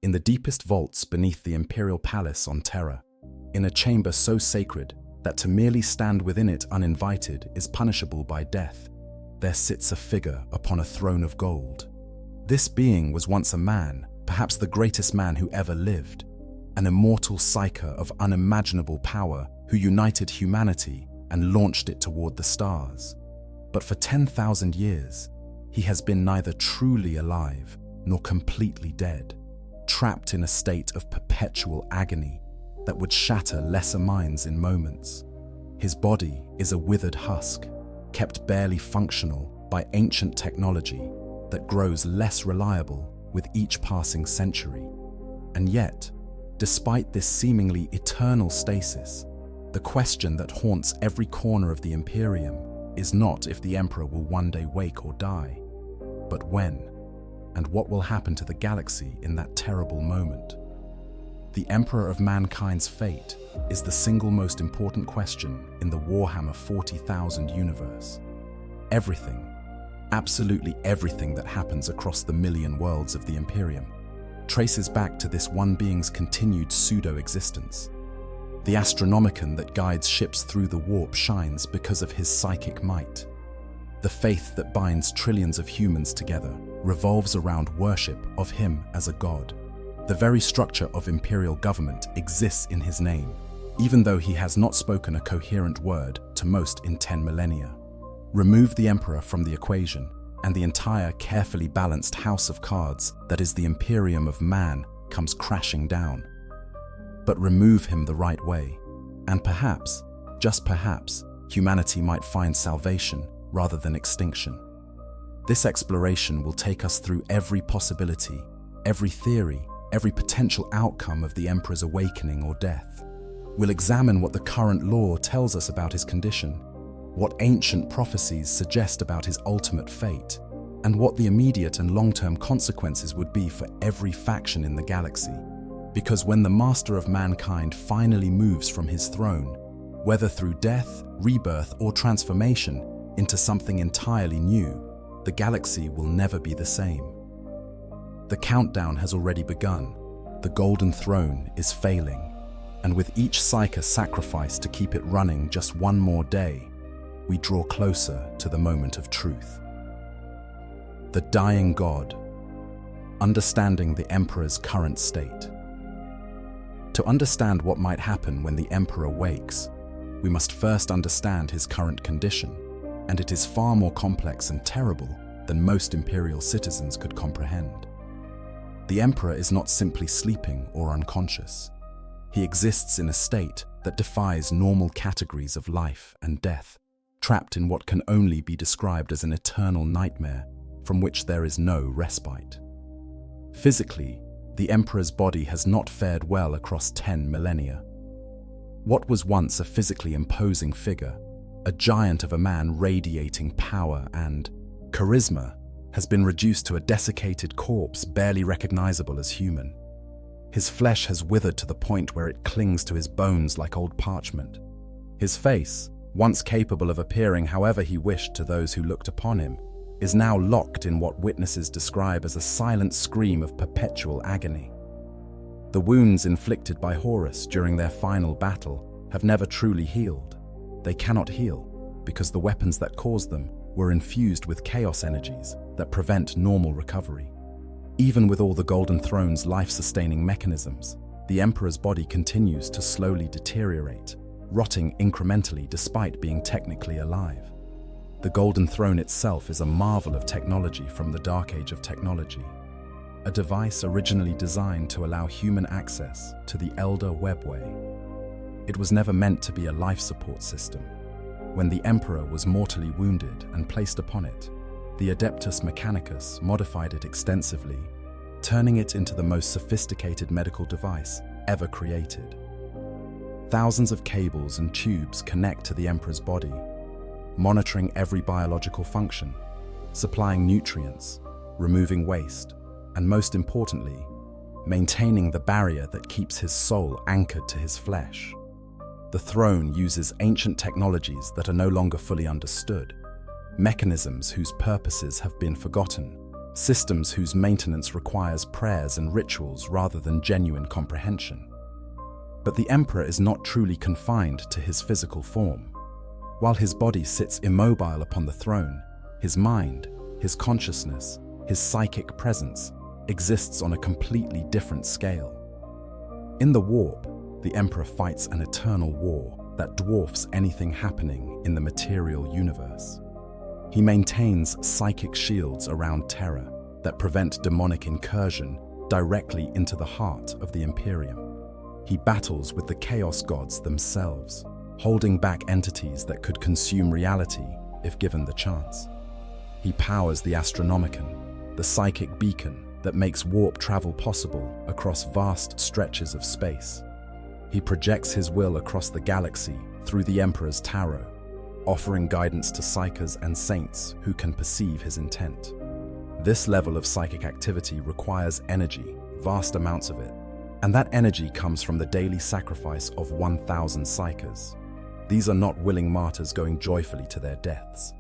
in the deepest vaults beneath the Imperial Palace on Terra, in a chamber so sacred that to merely stand within it uninvited is punishable by death, there sits a figure upon a throne of gold. This being was once a man, perhaps the greatest man who ever lived, an immortal psyker of unimaginable power who united humanity and launched it toward the stars. But for 10,000 years, he has been neither truly alive nor completely dead, trapped in a state of perpetual agony that would shatter lesser minds in moments. His body is a withered husk, kept barely functional by ancient technology that grows less reliable with each passing century. And yet, despite this seemingly eternal stasis, the question that haunts every corner of the Imperium is not if the Emperor will one day wake or die, but when, and what will happen to the galaxy in that terrible moment. The Emperor of mankind's fate is the single most important question in the Warhammer 40,000 universe. Everything, absolutely everything that happens across the million worlds of the Imperium, traces back to this one being's continued pseudo-existence. The Astronomican that guides ships through the warp shines because of his psychic might. The faith that binds trillions of humans together revolves around worship of him as a god. The very structure of imperial government exists in his name, even though he has not spoken a coherent word to most in 10 millennia. Remove the Emperor from the equation, and the entire carefully balanced house of cards that is the Imperium of man comes crashing down. But remove him the right way, and perhaps, just perhaps, humanity might find salvation rather than extinction. This exploration will take us through every possibility, every theory, every potential outcome of the Emperor's awakening or death. We'll examine what the current law tells us about his condition, what ancient prophecies suggest about his ultimate fate, and what the immediate and long-term consequences would be for every faction in the galaxy. Because when the master of mankind finally moves from his throne, whether through death, rebirth, or transformation into something entirely new, the galaxy will never be the same. The countdown has already begun. The Golden Throne is failing, and with each psyker sacrificed to keep it running just one more day, we draw closer to the moment of truth. The Dying God. Understanding the Emperor's current state. To understand what might happen when the Emperor wakes, we must first understand his current condition, and it is far more complex and terrible than most Imperial citizens could comprehend. The Emperor is not simply sleeping or unconscious. He exists in a state that defies normal categories of life and death, trapped in what can only be described as an eternal nightmare from which there is no respite. Physically, the Emperor's body has not fared well across 10 millennia. What was once a physically imposing figure, a giant of a man radiating power and charisma, has been reduced to a desiccated corpse barely recognizable as human. His flesh has withered to the point where it clings to his bones like old parchment. His face, once capable of appearing however he wished to those who looked upon him, is now locked in what witnesses describe as a silent scream of perpetual agony. The wounds inflicted by Horus during their final battle have never truly healed. They cannot heal because the weapons that caused them were infused with chaos energies that prevent normal recovery. Even with all the Golden Throne's life-sustaining mechanisms, the Emperor's body continues to slowly deteriorate, rotting incrementally despite being technically alive. The Golden Throne itself is a marvel of technology from the Dark Age of technology, a device originally designed to allow human access to the Elder Webway. It was never meant to be a life support system. When the Emperor was mortally wounded and placed upon it, the Adeptus Mechanicus modified it extensively, turning it into the most sophisticated medical device ever created. Thousands of cables and tubes connect to the Emperor's body, monitoring every biological function, supplying nutrients, removing waste, and most importantly, maintaining the barrier that keeps his soul anchored to his flesh. The throne uses ancient technologies that are no longer fully understood, mechanisms whose purposes have been forgotten, systems whose maintenance requires prayers and rituals rather than genuine comprehension. But the Emperor is not truly confined to his physical form. While his body sits immobile upon the throne, his mind, his consciousness, his psychic presence exists on a completely different scale. In the warp, the Emperor fights an eternal war that dwarfs anything happening in the material universe. He maintains psychic shields around Terra that prevent demonic incursion directly into the heart of the Imperium. He battles with the Chaos Gods themselves, holding back entities that could consume reality if given the chance. He powers the Astronomican, the psychic beacon that makes warp travel possible across vast stretches of space. He projects his will across the galaxy through the Emperor's tarot, offering guidance to psykers and saints who can perceive his intent. This level of psychic activity requires energy, vast amounts of it, and that energy comes from the daily sacrifice of 1,000 psykers. These are not willing martyrs going joyfully to their deaths,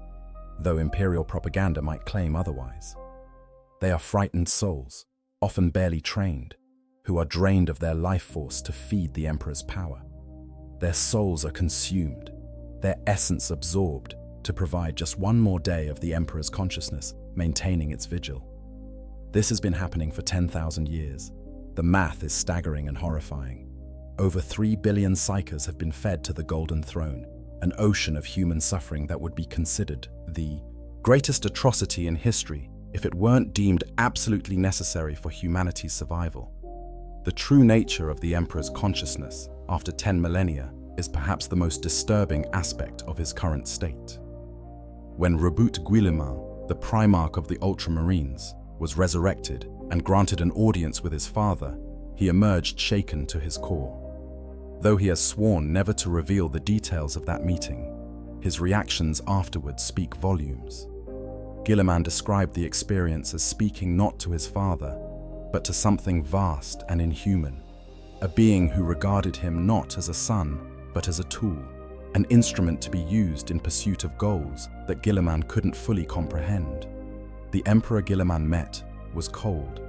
though Imperial propaganda might claim otherwise. They are frightened souls, often barely trained, who are drained of their life force to feed the Emperor's power. Their souls are consumed, their essence absorbed to provide just one more day of the Emperor's consciousness, maintaining its vigil. This has been happening for 10,000 years. The math is staggering and horrifying. Over 3 billion psykers have been fed to the Golden Throne, an ocean of human suffering that would be considered the greatest atrocity in history if it weren't deemed absolutely necessary for humanity's survival. The true nature of the Emperor's consciousness after 10 millennia is perhaps the most disturbing aspect of his current state. When Reboot Guilliman, the Primarch of the Ultramarines, was resurrected and granted an audience with his father, he emerged shaken to his core. Though he has sworn never to reveal the details of that meeting, his reactions afterwards speak volumes. Guilliman described the experience as speaking not to his father, but to something vast and inhuman, a being who regarded him not as a son, but as a tool, an instrument to be used in pursuit of goals that Guilliman couldn't fully comprehend. The Emperor Guilliman met was cold,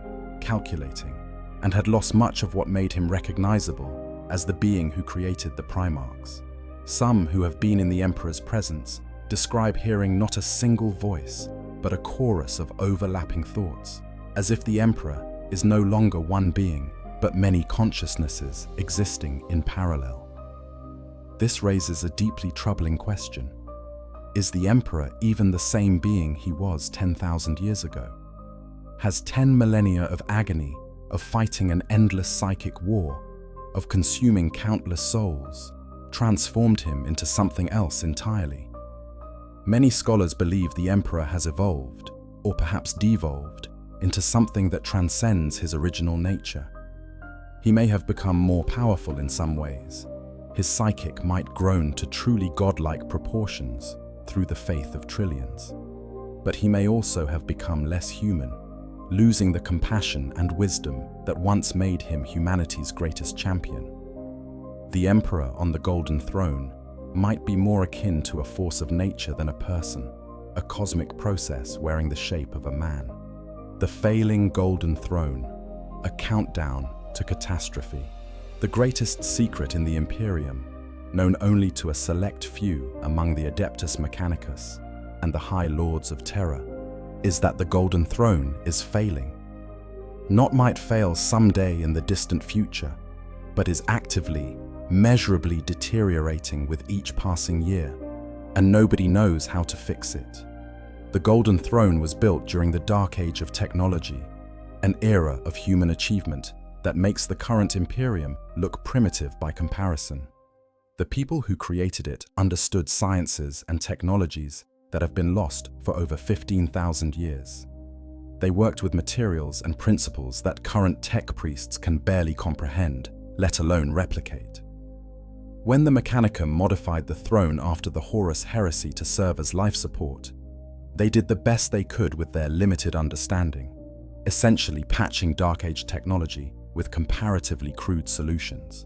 calculating, and had lost much of what made him recognizable as the being who created the Primarchs. Some who have been in the Emperor's presence describe hearing not a single voice, but a chorus of overlapping thoughts, as if the Emperor is no longer one being, but many consciousnesses existing in parallel. This raises a deeply troubling question. Is the Emperor even the same being he was 10,000 years ago? Has 10 millennia of agony, of fighting an endless psychic war, of consuming countless souls, transformed him into something else entirely? Many scholars believe the Emperor has evolved, or perhaps devolved, into something that transcends his original nature. He may have become more powerful in some ways. His psychic might grown to truly godlike proportions through the faith of trillions. But he may also have become less human, losing the compassion and wisdom that once made him humanity's greatest champion. The Emperor on the Golden Throne might be more akin to a force of nature than a person, a cosmic process wearing the shape of a man. The failing Golden Throne, a countdown to catastrophe. The greatest secret in the Imperium, known only to a select few among the Adeptus Mechanicus and the High Lords of Terra, is that the Golden Throne is failing. Not might fail someday in the distant future, but is actively, measurably deteriorating with each passing year, and nobody knows how to fix it. The Golden Throne was built during the Dark Age of technology, an era of human achievement that makes the current Imperium look primitive by comparison. The people who created it understood sciences and technologies that have been lost for over 15,000 years. They worked with materials and principles that current tech priests can barely comprehend, let alone replicate. When the Mechanicum modified the throne after the Horus heresy to serve as life support, they did the best they could with their limited understanding, essentially patching Dark Age technology with comparatively crude solutions.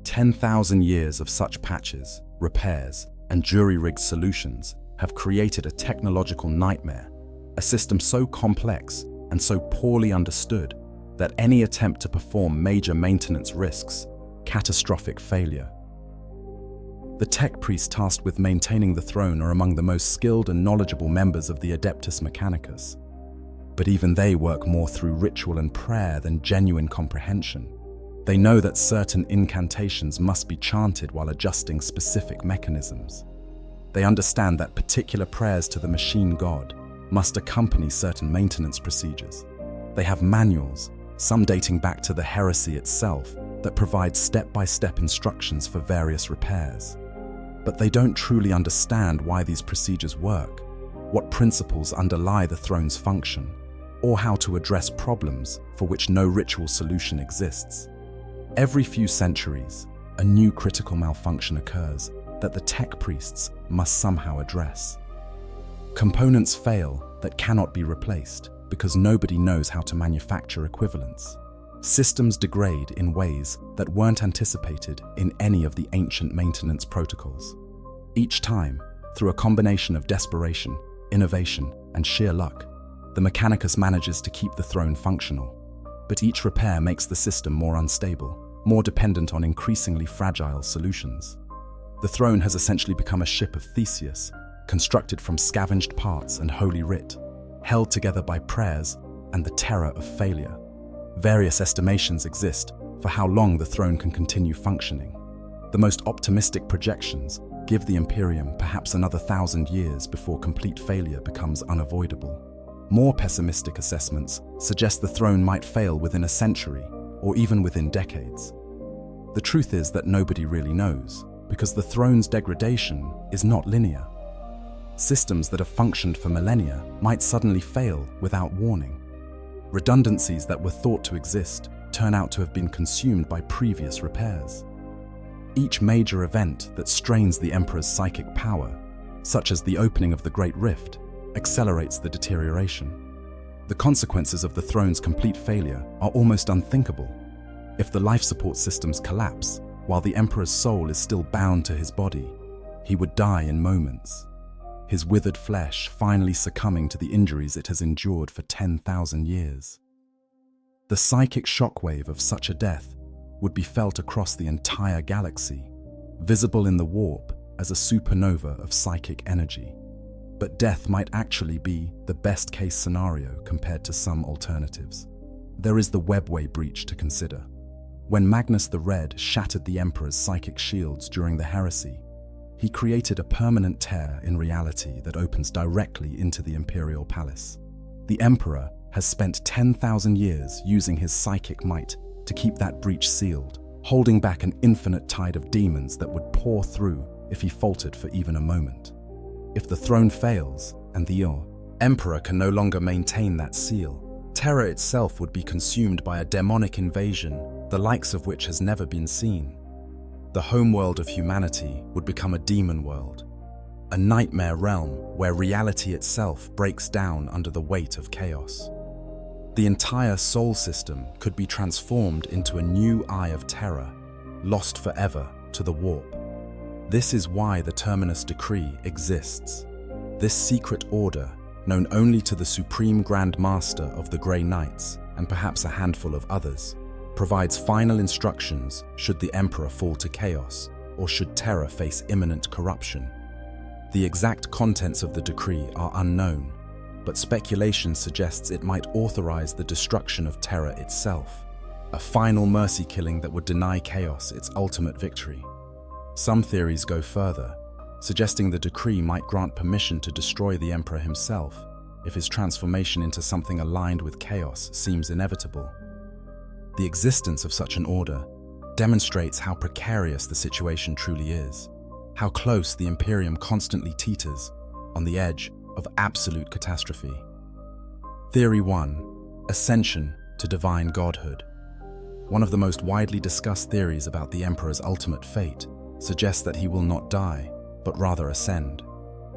10,000 years of such patches, repairs, and jury-rigged solutions have created a technological nightmare a system so complex and so poorly understood that any attempt to perform major maintenance risks catastrophic failure. The tech priests tasked with maintaining the throne are among the most skilled and knowledgeable members of the Adeptus Mechanicus. But even they work more through ritual and prayer than genuine comprehension. They know that certain incantations must be chanted while adjusting specific mechanisms. They understand that particular prayers to the machine god must accompany certain maintenance procedures. They have manuals, some dating back to the heresy itself, that provide step-by-step instructions for various repairs. But they don't truly understand why these procedures work, what principles underlie the throne's function, or how to address problems for which no ritual solution exists. Every few centuries, a new critical malfunction occurs that the tech priests must somehow address. Components fail that cannot be replaced because nobody knows how to manufacture equivalents. Systems degrade in ways that weren't anticipated in any of the ancient maintenance protocols. Each time, through a combination of desperation, innovation, and sheer luck, the Mechanicus manages to keep the throne functional. But each repair makes the system more unstable, more dependent on increasingly fragile solutions. The throne has essentially become a ship of Theseus, constructed from scavenged parts and holy writ, held together by prayers and the terror of failure. Various estimations exist for how long the throne can continue functioning. The most optimistic projections give the Imperium perhaps another 1,000 years before complete failure becomes unavoidable. More pessimistic assessments suggest the throne might fail within a century or even within decades. The truth is that nobody really knows, because the throne's degradation is not linear. Systems that have functioned for millennia might suddenly fail without warning. Redundancies that were thought to exist turn out to have been consumed by previous repairs. Each major event that strains the Emperor's psychic power, such as the opening of the Great Rift, accelerates the deterioration. The consequences of the throne's complete failure are almost unthinkable. If the life support systems collapse, while the Emperor's soul is still bound to his body, he would die in moments, his withered flesh finally succumbing to the injuries it has endured for 10,000 years. The psychic shockwave of such a death would be felt across the entire galaxy, visible in the warp as a supernova of psychic energy. But death might actually be the best-case scenario compared to some alternatives. There is the webway breach to consider. When Magnus the Red shattered the Emperor's psychic shields during the heresy, he created a permanent tear in reality that opens directly into the Imperial Palace. The Emperor has spent 10,000 years using his psychic might to keep that breach sealed, holding back an infinite tide of demons that would pour through if he faltered for even a moment. If the throne fails and the Emperor can no longer maintain that seal, Terra itself would be consumed by a demonic invasion, the likes of which has never been seen. The homeworld of humanity would become a demon world, a nightmare realm where reality itself breaks down under the weight of chaos. The entire soul system could be transformed into a new Eye of Terror, lost forever to the warp. This is why the Terminus Decree exists. This secret order, known only to the Supreme Grand Master of the Grey Knights and perhaps a handful of others, provides final instructions should the Emperor fall to chaos or should Terra face imminent corruption. The exact contents of the decree are unknown, but speculation suggests it might authorize the destruction of Terra itself, a final mercy killing that would deny chaos its ultimate victory. Some theories go further, suggesting the decree might grant permission to destroy the Emperor himself if his transformation into something aligned with chaos seems inevitable. The existence of such an order demonstrates how precarious the situation truly is, how close the Imperium constantly teeters on the edge of absolute catastrophe. Theory 1. Ascension to divine godhood. One of the most widely discussed theories about the Emperor's ultimate fate suggests that he will not die, but rather ascend,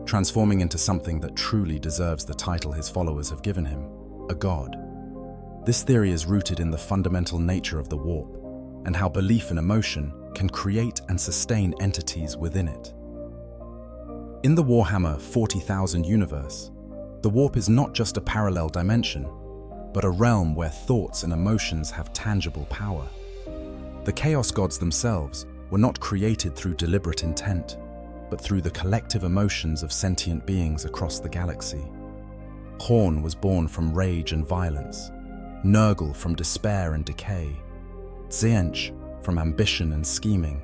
transforming into something that truly deserves the title his followers have given him, a god. This theory is rooted in the fundamental nature of the warp, and how belief in emotion can create and sustain entities within it. In the Warhammer 40,000 universe, The warp is not just a parallel dimension, but a realm where thoughts and emotions have tangible power. The Chaos Gods themselves were not created through deliberate intent, but through the collective emotions of sentient beings across the galaxy. Horn was born from rage and violence, Nurgle from despair and decay, Tzeentch from ambition and scheming,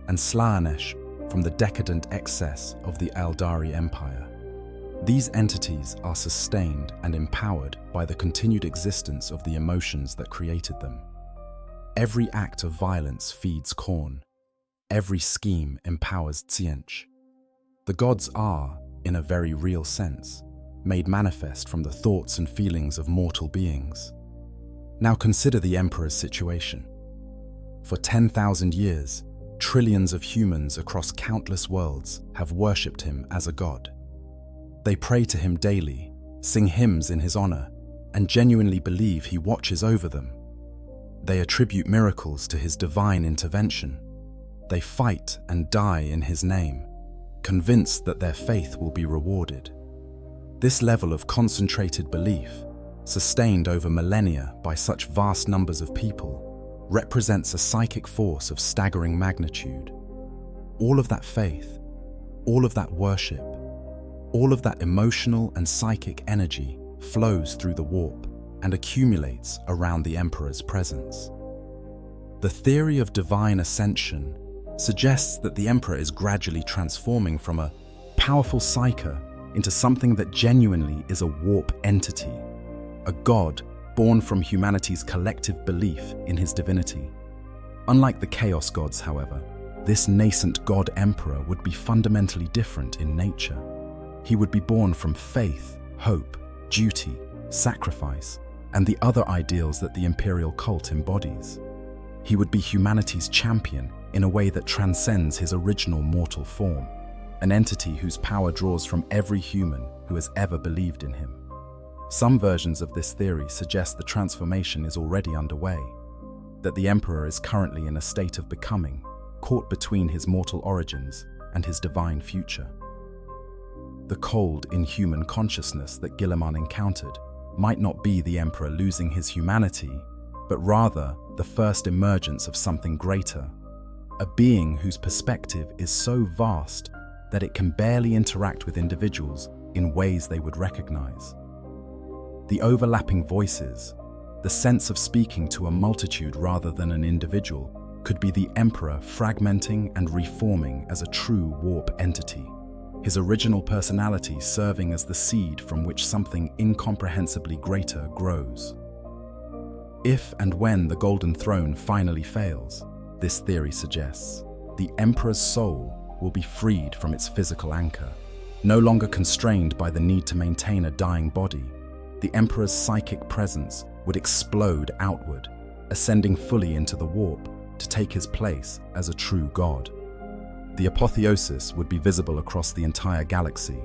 and Slaanesh from the decadent excess of the Eldari Empire. These entities are sustained and empowered by the continued existence of the emotions that created them. Every act of violence feeds Khorne. Every scheme empowers Tzeentch. The gods are, in a very real sense, made manifest from the thoughts and feelings of mortal beings. Now consider the Emperor's situation. For 10,000 years, trillions of humans across countless worlds have worshipped him as a god. They pray to him daily, sing hymns in his honor, and genuinely believe he watches over them. They attribute miracles to his divine intervention. They fight and die in his name, convinced that their faith will be rewarded. This level of concentrated belief, sustained over millennia by such vast numbers of people, represents a psychic force of staggering magnitude. All of that faith, all of that worship, all of that emotional and psychic energy flows through the warp and accumulates around the Emperor's presence. The theory of divine ascension suggests that the Emperor is gradually transforming from a powerful psyker into something that genuinely is a warp entity, a god born from humanity's collective belief in his divinity. Unlike the Chaos Gods, however, this nascent god emperor would be fundamentally different in nature. He would be born from faith, hope, duty, sacrifice, and the other ideals that the imperial cult embodies. He would be humanity's champion in a way that transcends his original mortal form, an entity whose power draws from every human who has ever believed in him. Some versions of this theory suggest the transformation is already underway, that the Emperor is currently in a state of becoming, caught between his mortal origins and his divine future. The cold, inhuman consciousness that Guilliman encountered might not be the Emperor losing his humanity, but rather the first emergence of something greater, a being whose perspective is so vast that it can barely interact with individuals in ways they would recognize. The overlapping voices, the sense of speaking to a multitude rather than an individual, could be the Emperor fragmenting and reforming as a true warp entity, his original personality serving as the seed from which something incomprehensibly greater grows. If and when the Golden Throne finally fails, this theory suggests, the Emperor's soul will be freed from its physical anchor, no longer constrained by the need to maintain a dying body. The Emperor's psychic presence would explode outward, ascending fully into the warp to take his place as a true god. The apotheosis would be visible across the entire galaxy,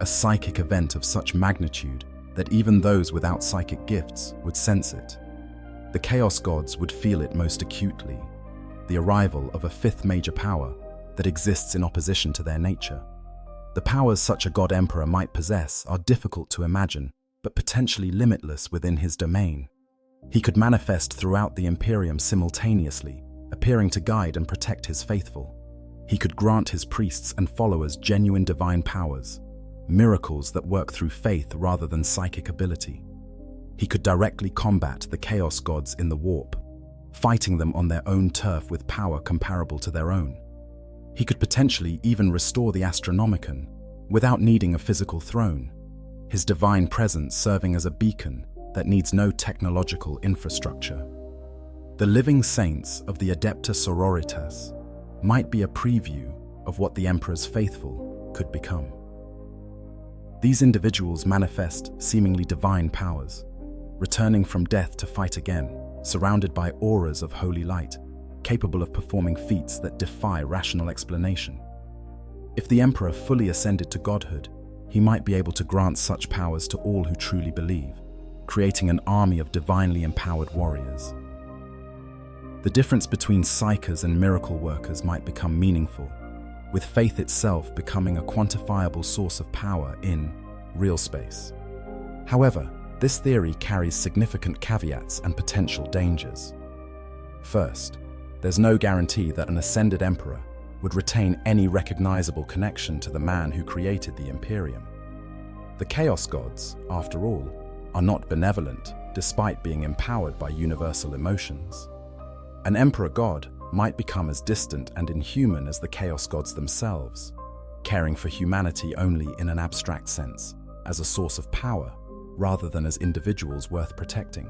a psychic event of such magnitude that even those without psychic gifts would sense it. The Chaos Gods would feel it most acutely, the arrival of a fifth major power that exists in opposition to their nature. The powers such a god emperor might possess are difficult to imagine, but potentially limitless within his domain. He could manifest throughout the Imperium simultaneously, appearing to guide and protect his faithful. He could grant his priests and followers genuine divine powers, miracles that work through faith rather than psychic ability. He could directly combat the Chaos Gods in the warp, fighting them on their own turf with power comparable to their own. He could potentially even restore the Astronomican without needing a physical throne, his divine presence serving as a beacon that needs no technological infrastructure. The living saints of the Adepta Sororitas might be a preview of what the Emperor's faithful could become. These individuals manifest seemingly divine powers, returning from death to fight again, surrounded by auras of holy light, capable of performing feats that defy rational explanation. If the Emperor fully ascended to godhood, he might be able to grant such powers to all who truly believe, creating an army of divinely empowered warriors. The difference between psychers and miracle workers might become meaningful, with faith itself becoming a quantifiable source of power in real space. However, this theory carries significant caveats and potential dangers. First, there's no guarantee that an ascended emperor would retain any recognizable connection to the man who created the Imperium. The Chaos Gods, after all, are not benevolent, despite being empowered by universal emotions. An Emperor God might become as distant and inhuman as the Chaos Gods themselves, caring for humanity only in an abstract sense, as a source of power, rather than as individuals worth protecting.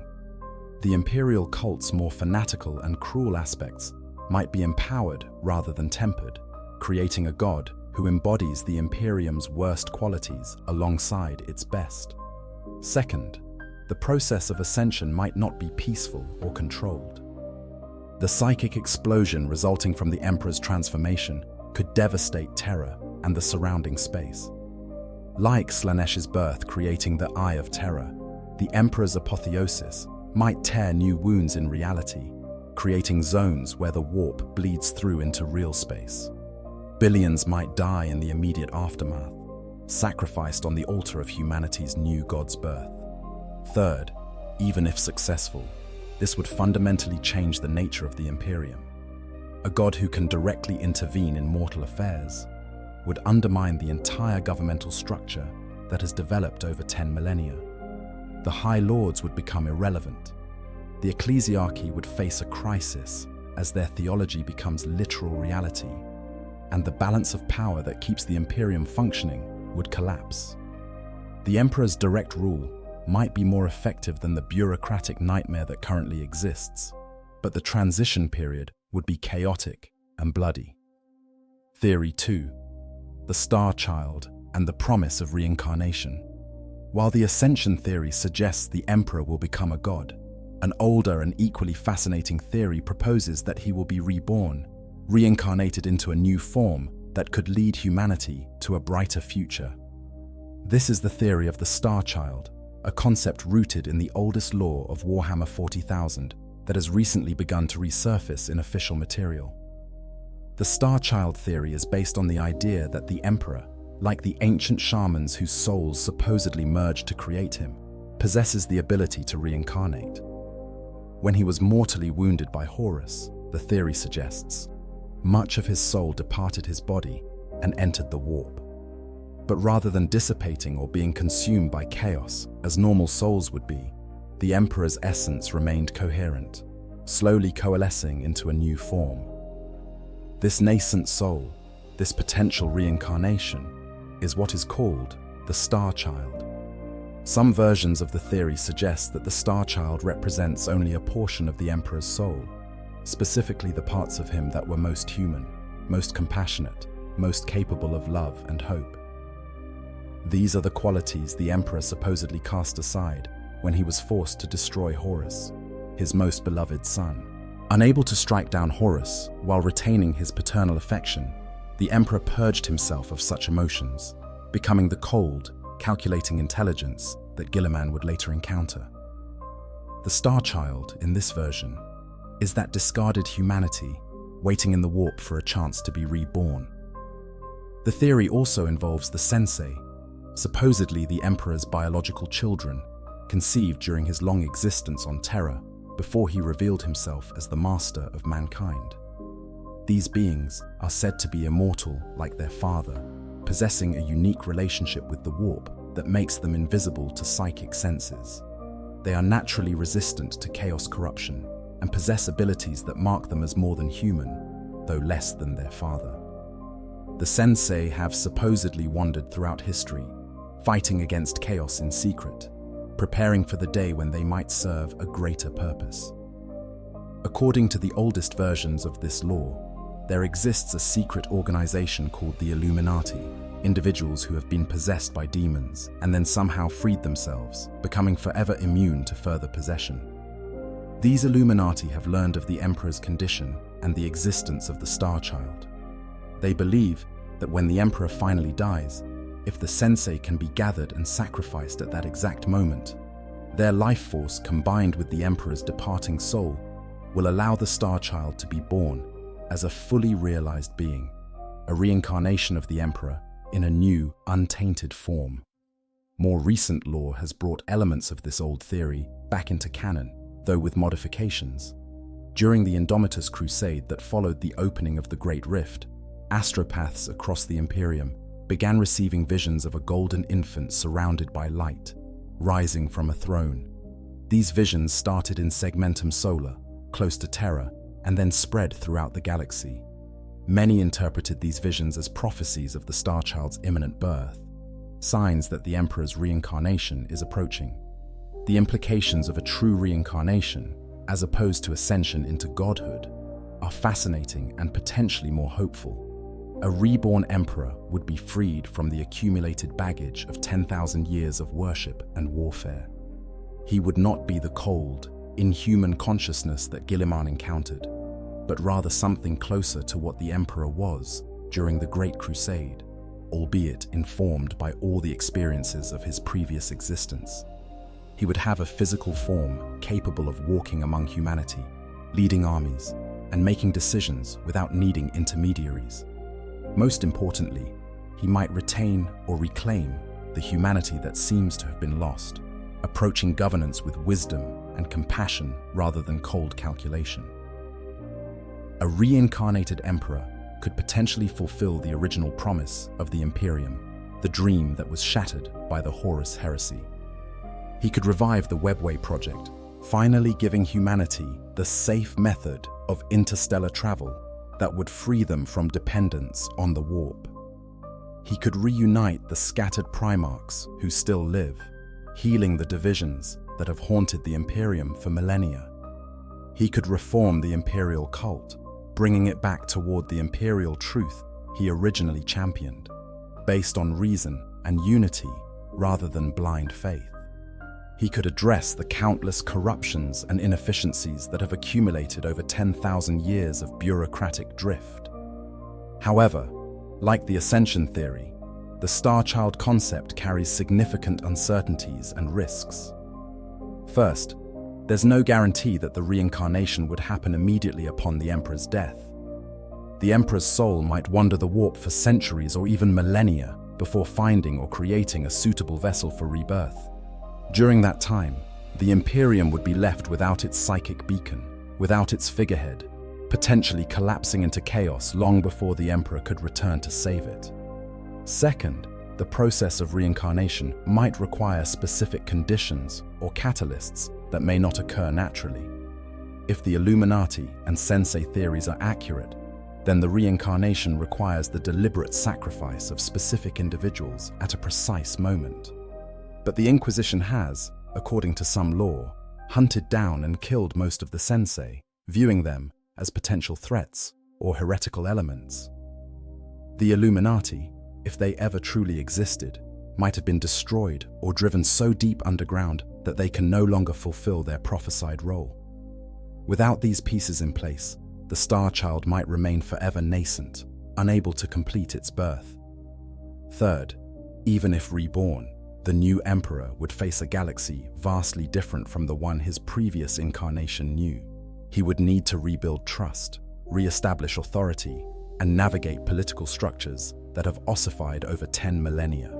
The imperial cult's more fanatical and cruel aspects might be empowered rather than tempered, creating a god who embodies the Imperium's worst qualities alongside its best. Second, the process of ascension might not be peaceful or controlled. The psychic explosion resulting from the Emperor's transformation could devastate Terra and the surrounding space. Like Slanesh's birth creating the Eye of Terra, the Emperor's apotheosis might tear new wounds in reality, creating zones where the warp bleeds through into real space. Billions might die in the immediate aftermath, sacrificed on the altar of humanity's new god's birth. Third, even if successful, this would fundamentally change the nature of the Imperium. A god who can directly intervene in mortal affairs would undermine the entire governmental structure that has developed over 10 millennia. The High Lords would become irrelevant. The ecclesiarchy would face a crisis as their theology becomes literal reality, and the balance of power that keeps the Imperium functioning would collapse. The Emperor's direct rule might be more effective than the bureaucratic nightmare that currently exists, but the transition period would be chaotic and bloody. Theory 2. The Star Child and the promise of reincarnation. While the ascension theory suggests the Emperor will become a god, an older and equally fascinating theory proposes that he will be reborn, reincarnated into a new form that could lead humanity to a brighter future. This is the theory of the Star Child, a concept rooted in the oldest lore of Warhammer 40,000 that has recently begun to resurface in official material. The Star Child theory is based on the idea that the Emperor, like the ancient shamans whose souls supposedly merged to create him, possesses the ability to reincarnate. When he was mortally wounded by Horus, the theory suggests, much of his soul departed his body and entered the warp. But rather than dissipating or being consumed by chaos, as normal souls would be, the Emperor's essence remained coherent, slowly coalescing into a new form. This nascent soul, this potential reincarnation, is what is called the Star Child. Some versions of the theory suggest that the Star Child represents only a portion of the Emperor's soul, specifically the parts of him that were most human, most compassionate, most capable of love and hope. These are the qualities the Emperor supposedly cast aside when he was forced to destroy Horus, his most beloved son. Unable to strike down Horus while retaining his paternal affection, the Emperor purged himself of such emotions, becoming the cold, calculating intelligence that Gilliman would later encounter. The Star Child, in this version, is that discarded humanity waiting in the warp for a chance to be reborn. The theory also involves the Sensei, supposedly the Emperor's biological children, conceived during his long existence on Terra before he revealed himself as the master of mankind. These beings are said to be immortal like their father, possessing a unique relationship with the warp that makes them invisible to psychic senses. They are naturally resistant to chaos corruption and possess abilities that mark them as more than human, though less than their father. The Sensei have supposedly wandered throughout history, fighting against chaos in secret, preparing for the day when they might serve a greater purpose. According to the oldest versions of this lore, there exists a secret organization called the Illuminati, individuals who have been possessed by demons and then somehow freed themselves, becoming forever immune to further possession. These Illuminati have learned of the Emperor's condition and the existence of the Star Child. They believe that when the Emperor finally dies, if the Sensei can be gathered and sacrificed at that exact moment, their life force combined with the Emperor's departing soul will allow the Star Child to be born as a fully realized being, a reincarnation of the Emperor in a new, untainted form. More recent lore has brought elements of this old theory back into canon, though with modifications. During the Indomitus Crusade that followed the opening of the Great Rift, astropaths across the Imperium began receiving visions of a golden infant surrounded by light, rising from a throne. These visions started in Segmentum Solar, close to Terra, and then spread throughout the galaxy. Many interpreted these visions as prophecies of the Star Child's imminent birth, signs that the Emperor's reincarnation is approaching. The implications of a true reincarnation, as opposed to ascension into godhood, are fascinating and potentially more hopeful. A reborn emperor would be freed from the accumulated baggage of 10,000 years of worship and warfare. He would not be the cold, inhuman consciousness that Guilliman encountered, but rather something closer to what the emperor was during the Great Crusade, albeit informed by all the experiences of his previous existence. He would have a physical form capable of walking among humanity, leading armies, and making decisions without needing intermediaries. Most importantly, he might retain or reclaim the humanity that seems to have been lost, approaching governance with wisdom and compassion rather than cold calculation. A reincarnated emperor could potentially fulfill the original promise of the Imperium, the dream that was shattered by the Horus heresy. He could revive the Webway project, finally giving humanity the safe method of interstellar travel that would free them from dependence on the warp. He could reunite the scattered Primarchs who still live, healing the divisions that have haunted the Imperium for millennia. He could reform the Imperial cult, bringing it back toward the Imperial truth he originally championed, based on reason and unity rather than blind faith. He could address the countless corruptions and inefficiencies that have accumulated over 10,000 years of bureaucratic drift. However, like the ascension theory, the Star Child concept carries significant uncertainties and risks. First, there's no guarantee that the reincarnation would happen immediately upon the Emperor's death. The Emperor's soul might wander the warp for centuries or even millennia before finding or creating a suitable vessel for rebirth. During that time, the Imperium would be left without its psychic beacon, without its figurehead, potentially collapsing into chaos long before the Emperor could return to save it. Second, the process of reincarnation might require specific conditions or catalysts that may not occur naturally. If the Illuminati and Sensei theories are accurate, then the reincarnation requires the deliberate sacrifice of specific individuals at a precise moment. But the Inquisition has, according to some lore, hunted down and killed most of the Sensei, viewing them as potential threats or heretical elements. The Illuminati, if they ever truly existed, might have been destroyed or driven so deep underground that they can no longer fulfill their prophesied role. Without these pieces in place, the Star Child might remain forever nascent, unable to complete its birth. Third, even if reborn, the new Emperor would face a galaxy vastly different from the one his previous incarnation knew. He would need to rebuild trust, re-establish authority, and navigate political structures that have ossified over 10 millennia.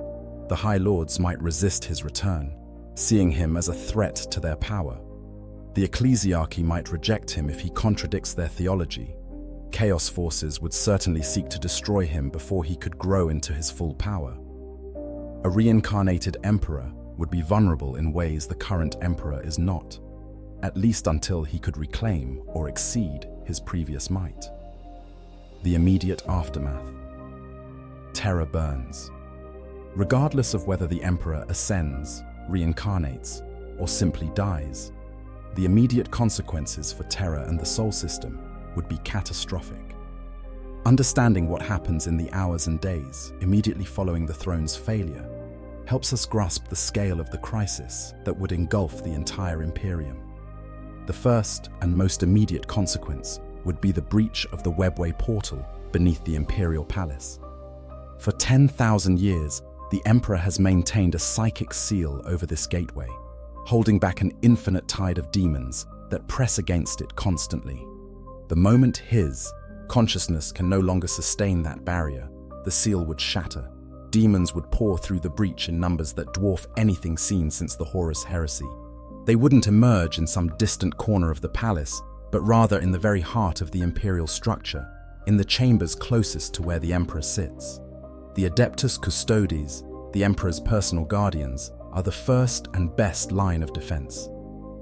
The High Lords might resist his return, seeing him as a threat to their power. The ecclesiarchy might reject him if he contradicts their theology. Chaos forces would certainly seek to destroy him before he could grow into his full power. A reincarnated emperor would be vulnerable in ways the current emperor is not, at least until he could reclaim or exceed his previous might. The immediate aftermath. Terra burns. Regardless of whether the emperor ascends, reincarnates, or simply dies, the immediate consequences for Terra and the Sol system would be catastrophic. Understanding what happens in the hours and days immediately following the throne's failure helps us grasp the scale of the crisis that would engulf the entire Imperium. The first and most immediate consequence would be the breach of the Webway portal beneath the Imperial Palace. For 10,000 years, the Emperor has maintained a psychic seal over this gateway, holding back an infinite tide of demons that press against it constantly. The moment his consciousness can no longer sustain that barrier, the seal would shatter, demons would pour through the breach in numbers that dwarf anything seen since the Horus Heresy. They wouldn't emerge in some distant corner of the palace, but rather in the very heart of the imperial structure, in the chambers closest to where the emperor sits. The Adeptus Custodes, the emperor's personal guardians, are the first and best line of defense.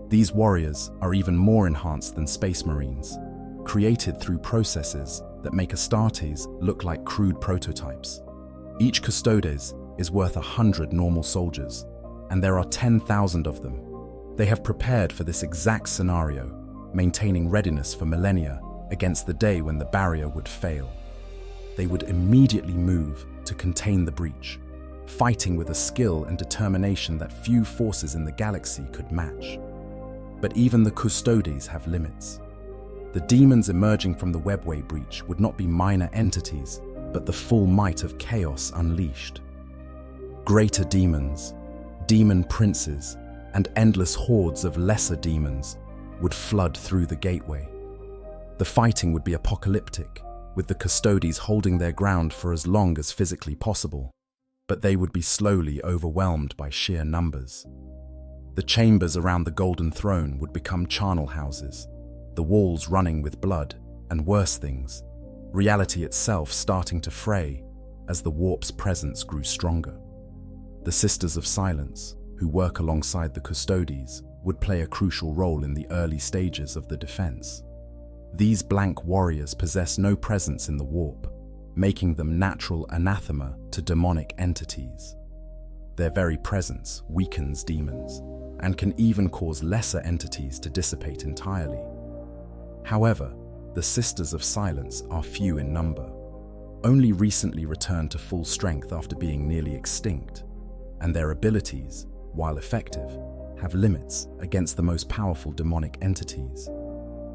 These warriors are even more enhanced than space marines, created through processes that make Astartes look like crude prototypes. Each Custodes is worth 100 normal soldiers, and there are 10,000 of them. They have prepared for this exact scenario, maintaining readiness for millennia against the day when the barrier would fail. They would immediately move to contain the breach, fighting with a skill and determination that few forces in the galaxy could match. But even the Custodes have limits. The demons emerging from the webway breach would not be minor entities, but the full might of chaos unleashed. Greater demons, demon princes, and endless hordes of lesser demons would flood through the gateway. The fighting would be apocalyptic, with the Custodes holding their ground for as long as physically possible, but they would be slowly overwhelmed by sheer numbers. The chambers around the Golden Throne would become charnel houses, the walls running with blood, and worse things, reality itself starting to fray as the warp's presence grew stronger. The Sisters of Silence, who work alongside the Custodes, would play a crucial role in the early stages of the defense. These blank warriors possess no presence in the warp, making them natural anathema to demonic entities. Their very presence weakens demons, and can even cause lesser entities to dissipate entirely. However, the Sisters of Silence are few in number, only recently returned to full strength after being nearly extinct, and their abilities, while effective, have limits against the most powerful demonic entities.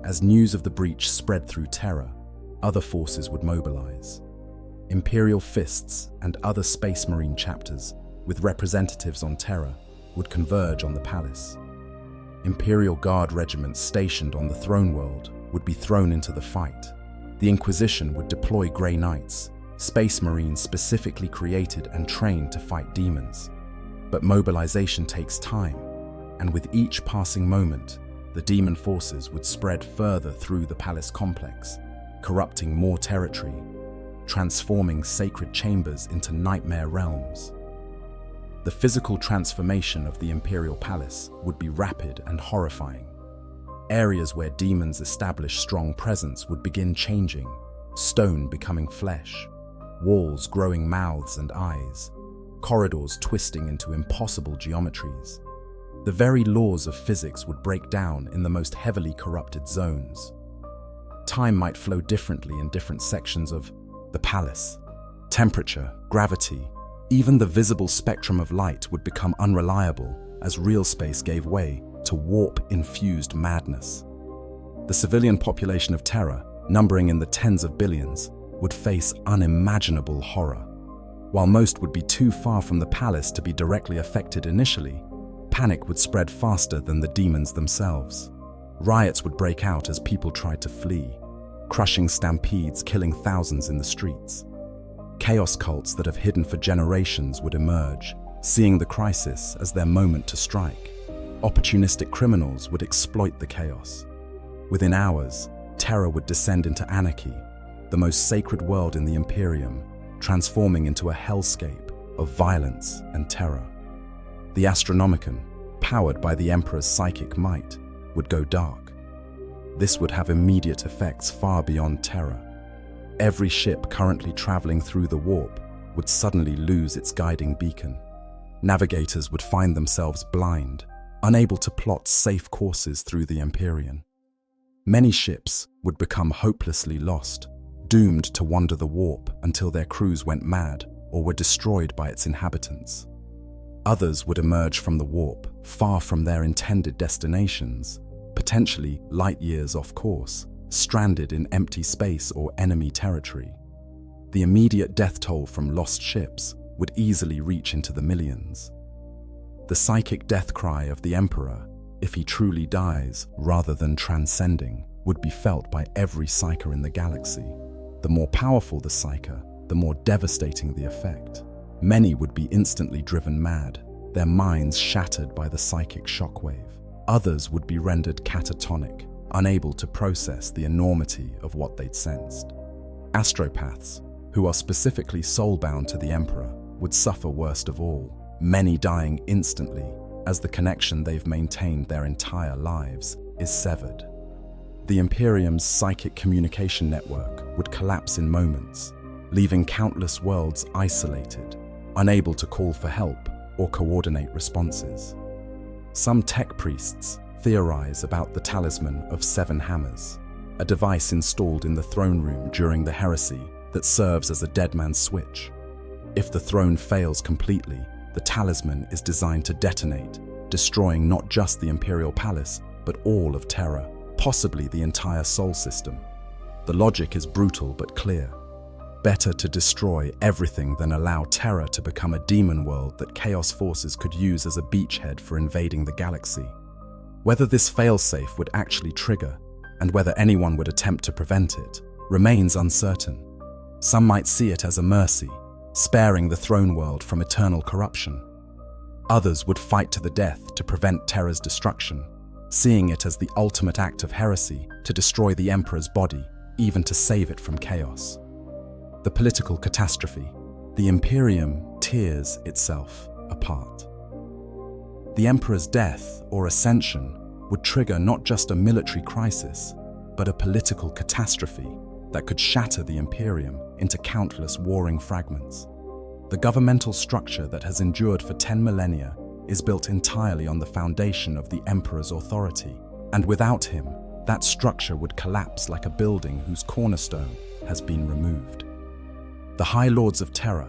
As news of the breach spread through Terra, other forces would mobilize. Imperial Fists and other Space Marine chapters, with representatives on Terra, would converge on the palace. Imperial Guard regiments stationed on the throne world would be thrown into the fight. The Inquisition would deploy Grey Knights, Space Marines specifically created and trained to fight demons. But mobilization takes time, and with each passing moment, the demon forces would spread further through the palace complex, corrupting more territory, transforming sacred chambers into nightmare realms. The physical transformation of the Imperial Palace would be rapid and horrifying. Areas where demons established strong presence would begin changing, stone becoming flesh, walls growing mouths and eyes, corridors twisting into impossible geometries. The very laws of physics would break down in the most heavily corrupted zones. Time might flow differently in different sections of the palace. Temperature, gravity, even the visible spectrum of light would become unreliable as real space gave way to warp-infused madness. The civilian population of Terra, numbering in the tens of billions, would face unimaginable horror. While most would be too far from the palace to be directly affected initially, panic would spread faster than the demons themselves. Riots would break out as people tried to flee, crushing stampedes killing thousands in the streets. Chaos cults that have hidden for generations would emerge, seeing the crisis as their moment to strike. Opportunistic criminals would exploit the chaos. Within hours, Terra would descend into anarchy, the most sacred world in the Imperium, transforming into a hellscape of violence and terror. The Astronomican, powered by the Emperor's psychic might, would go dark. This would have immediate effects far beyond Terra. Every ship currently traveling through the warp would suddenly lose its guiding beacon. Navigators would find themselves blind, unable to plot safe courses through the Imperium. Many ships would become hopelessly lost, doomed to wander the warp until their crews went mad or were destroyed by its inhabitants. Others would emerge from the warp, far from their intended destinations, potentially light years off course, stranded in empty space or enemy territory. The immediate death toll from lost ships would easily reach into the millions. The psychic death cry of the Emperor, if he truly dies rather than transcending, would be felt by every psyker in the galaxy. The more powerful the psyker, the more devastating the effect. Many would be instantly driven mad, their minds shattered by the psychic shockwave. Others would be rendered catatonic, unable to process the enormity of what they'd sensed. Astropaths, who are specifically soulbound to the Emperor, would suffer worst of all, many dying instantly as the connection they've maintained their entire lives is severed. The Imperium's psychic communication network would collapse in moments, leaving countless worlds isolated, unable to call for help or coordinate responses. Some tech priests theorize about the Talisman of Seven Hammers, a device installed in the throne room during the heresy that serves as a dead man's switch. If the throne fails completely, the talisman is designed to detonate, destroying not just the Imperial Palace, but all of Terra, possibly the entire Sol system. The logic is brutal but clear. Better to destroy everything than allow Terra to become a demon world that Chaos forces could use as a beachhead for invading the galaxy. Whether this failsafe would actually trigger, and whether anyone would attempt to prevent it, remains uncertain. Some might see it as a mercy, sparing the throne world from eternal corruption. Others would fight to the death to prevent Terra's destruction, seeing it as the ultimate act of heresy to destroy the Emperor's body, even to save it from chaos. The political catastrophe. The Imperium tears itself apart. The Emperor's death, or ascension, would trigger not just a military crisis, but a political catastrophe that could shatter the Imperium into countless warring fragments. The governmental structure that has endured for 10 millennia is built entirely on the foundation of the Emperor's authority, and without him, that structure would collapse like a building whose cornerstone has been removed. The High Lords of Terra,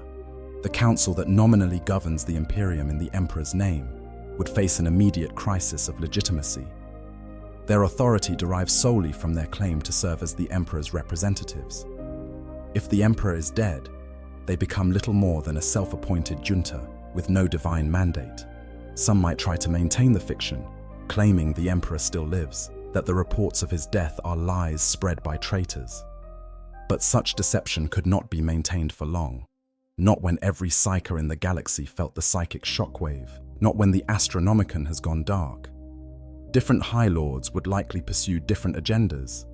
the council that nominally governs the Imperium in the Emperor's name, would face an immediate crisis of legitimacy. Their authority derives solely from their claim to serve as the Emperor's representatives. If the Emperor is dead, they become little more than a self-appointed junta with no divine mandate. Some might try to maintain the fiction, claiming the Emperor still lives, that the reports of his death are lies spread by traitors. But such deception could not be maintained for long. Not when every psyker in the galaxy felt the psychic shockwave, not when the Astronomican has gone dark. Different High Lords would likely pursue different agendas.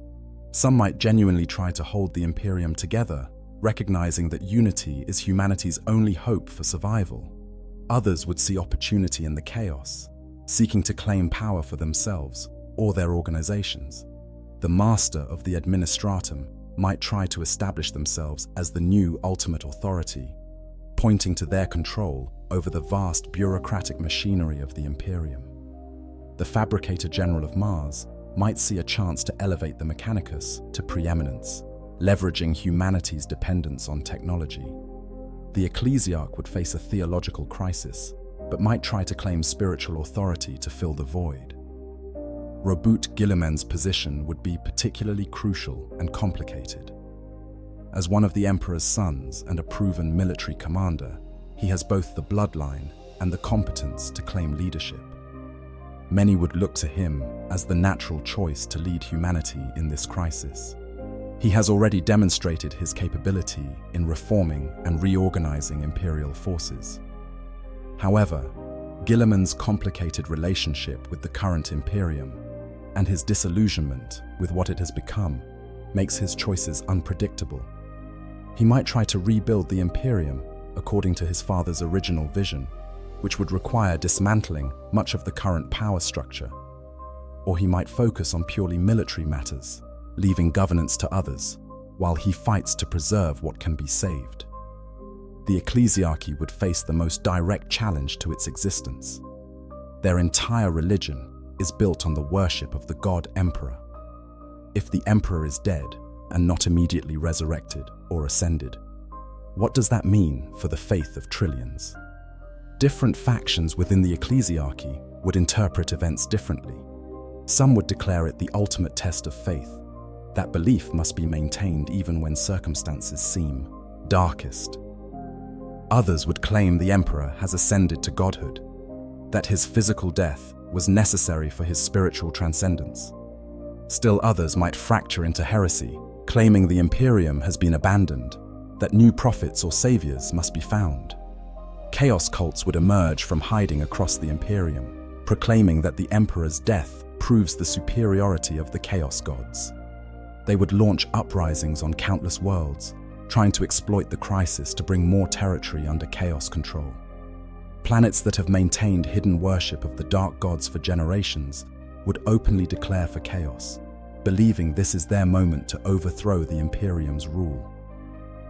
Some might genuinely try to hold the Imperium together, recognizing that unity is humanity's only hope for survival. Others would see opportunity in the chaos, seeking to claim power for themselves or their organizations. The master of the administratum might try to establish themselves as the new ultimate authority, pointing to their control over the vast bureaucratic machinery of the Imperium. The Fabricator General of Mars might see a chance to elevate the Mechanicus to preeminence, leveraging humanity's dependence on technology. The Ecclesiarch would face a theological crisis, but might try to claim spiritual authority to fill the void. Robert Guilliman's position would be particularly crucial and complicated. As one of the Emperor's sons and a proven military commander, he has both the bloodline and the competence to claim leadership. Many would look to him as the natural choice to lead humanity in this crisis. He has already demonstrated his capability in reforming and reorganizing imperial forces. However, Guilliman's complicated relationship with the current Imperium and his disillusionment with what it has become makes his choices unpredictable. He might try to rebuild the Imperium according to his father's original vision, which would require dismantling much of the current power structure. Or he might focus on purely military matters, leaving governance to others, while he fights to preserve what can be saved. The Ecclesiarchy would face the most direct challenge to its existence. Their entire religion is built on the worship of the god Emperor. If the Emperor is dead and not immediately resurrected or ascended, what does that mean for the faith of trillions? Different factions within the Ecclesiarchy would interpret events differently. Some would declare it the ultimate test of faith. That belief must be maintained even when circumstances seem darkest. Others would claim the Emperor has ascended to godhood, that his physical death was necessary for his spiritual transcendence. Still others might fracture into heresy, claiming the Imperium has been abandoned, that new prophets or saviors must be found. Chaos cults would emerge from hiding across the Imperium, proclaiming that the Emperor's death proves the superiority of the Chaos gods. They would launch uprisings on countless worlds, trying to exploit the crisis to bring more territory under Chaos control. Planets that have maintained hidden worship of the dark gods for generations would openly declare for Chaos, believing this is their moment to overthrow the Imperium's rule.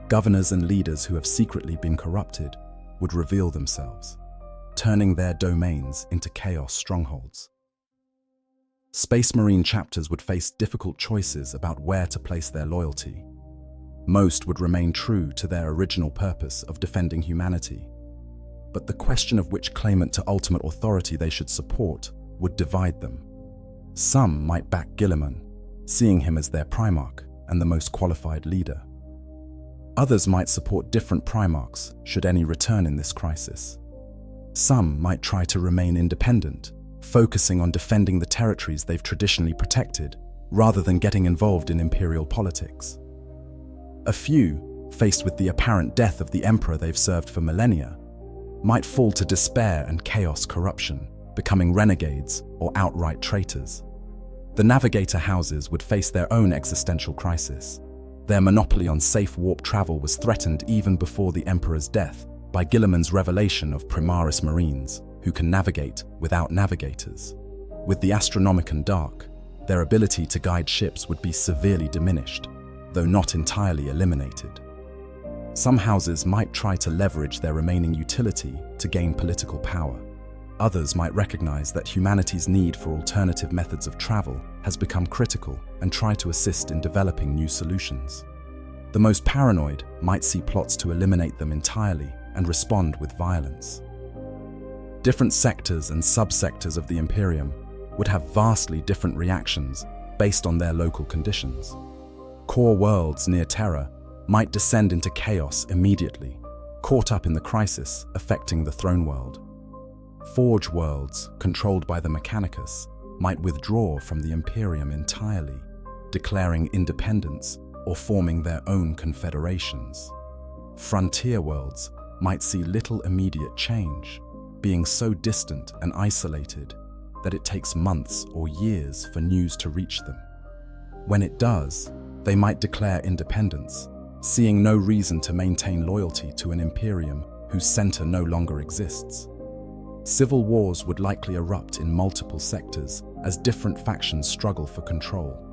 Governors and leaders who have secretly been corrupted would reveal themselves, turning their domains into Chaos strongholds. Space Marine chapters would face difficult choices about where to place their loyalty. Most would remain true to their original purpose of defending humanity, but the question of which claimant to ultimate authority they should support would divide them. Some might back Guilliman, seeing him as their Primarch and the most qualified leader. Others might support different Primarchs should any return in this crisis. Some might try to remain independent, focusing on defending the territories they've traditionally protected, rather than getting involved in imperial politics. A few, faced with the apparent death of the Emperor they've served for millennia, might fall to despair and chaos corruption, becoming renegades or outright traitors. The Navigator houses would face their own existential crisis. Their monopoly on safe warp travel was threatened even before the Emperor's death by Guilliman's revelation of Primaris Marines, who can navigate without navigators. With the Astronomican dark, their ability to guide ships would be severely diminished, though not entirely eliminated. Some houses might try to leverage their remaining utility to gain political power. Others might recognize that humanity's need for alternative methods of travel has become critical and try to assist in developing new solutions. The most paranoid might see plots to eliminate them entirely and respond with violence. Different sectors and subsectors of the Imperium would have vastly different reactions based on their local conditions. Core worlds near Terra might descend into chaos immediately, caught up in the crisis affecting the throne world. Forge worlds, controlled by the Mechanicus, might withdraw from the Imperium entirely, declaring independence or forming their own confederations. Frontier worlds might see little immediate change, being so distant and isolated that it takes months or years for news to reach them. When it does, they might declare independence, seeing no reason to maintain loyalty to an Imperium whose center no longer exists. Civil wars would likely erupt in multiple sectors as different factions struggle for control.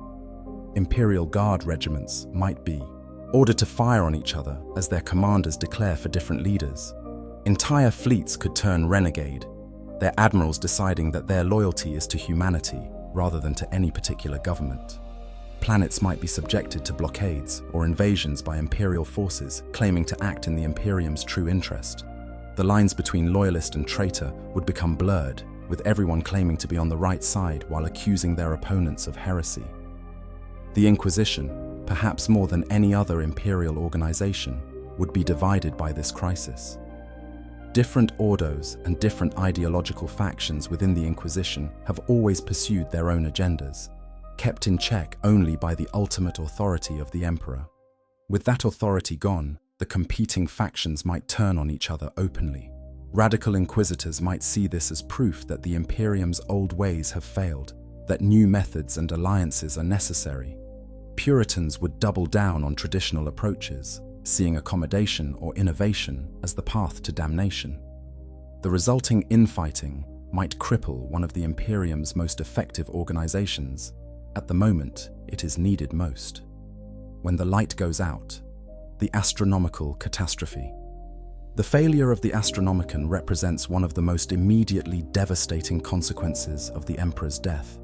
Imperial Guard regiments might be ordered to fire on each other as their commanders declare for different leaders. Entire fleets could turn renegade, their admirals deciding that their loyalty is to humanity rather than to any particular government. Planets might be subjected to blockades or invasions by Imperial forces claiming to act in the Imperium's true interest. The lines between loyalist and traitor would become blurred, with everyone claiming to be on the right side while accusing their opponents of heresy. The Inquisition, perhaps more than any other Imperial organization, would be divided by this crisis. Different ordos and different ideological factions within the Inquisition have always pursued their own agendas, kept in check only by the ultimate authority of the Emperor. With that authority gone, the competing factions might turn on each other openly. Radical inquisitors might see this as proof that the Imperium's old ways have failed, that new methods and alliances are necessary. Puritans would double down on traditional approaches, seeing accommodation or innovation as the path to damnation. The resulting infighting might cripple one of the Imperium's most effective organizations. At the moment, it is needed most. When the light goes out, the astronomical catastrophe. The failure of the Astronomican represents one of the most immediately devastating consequences of the Emperor's death,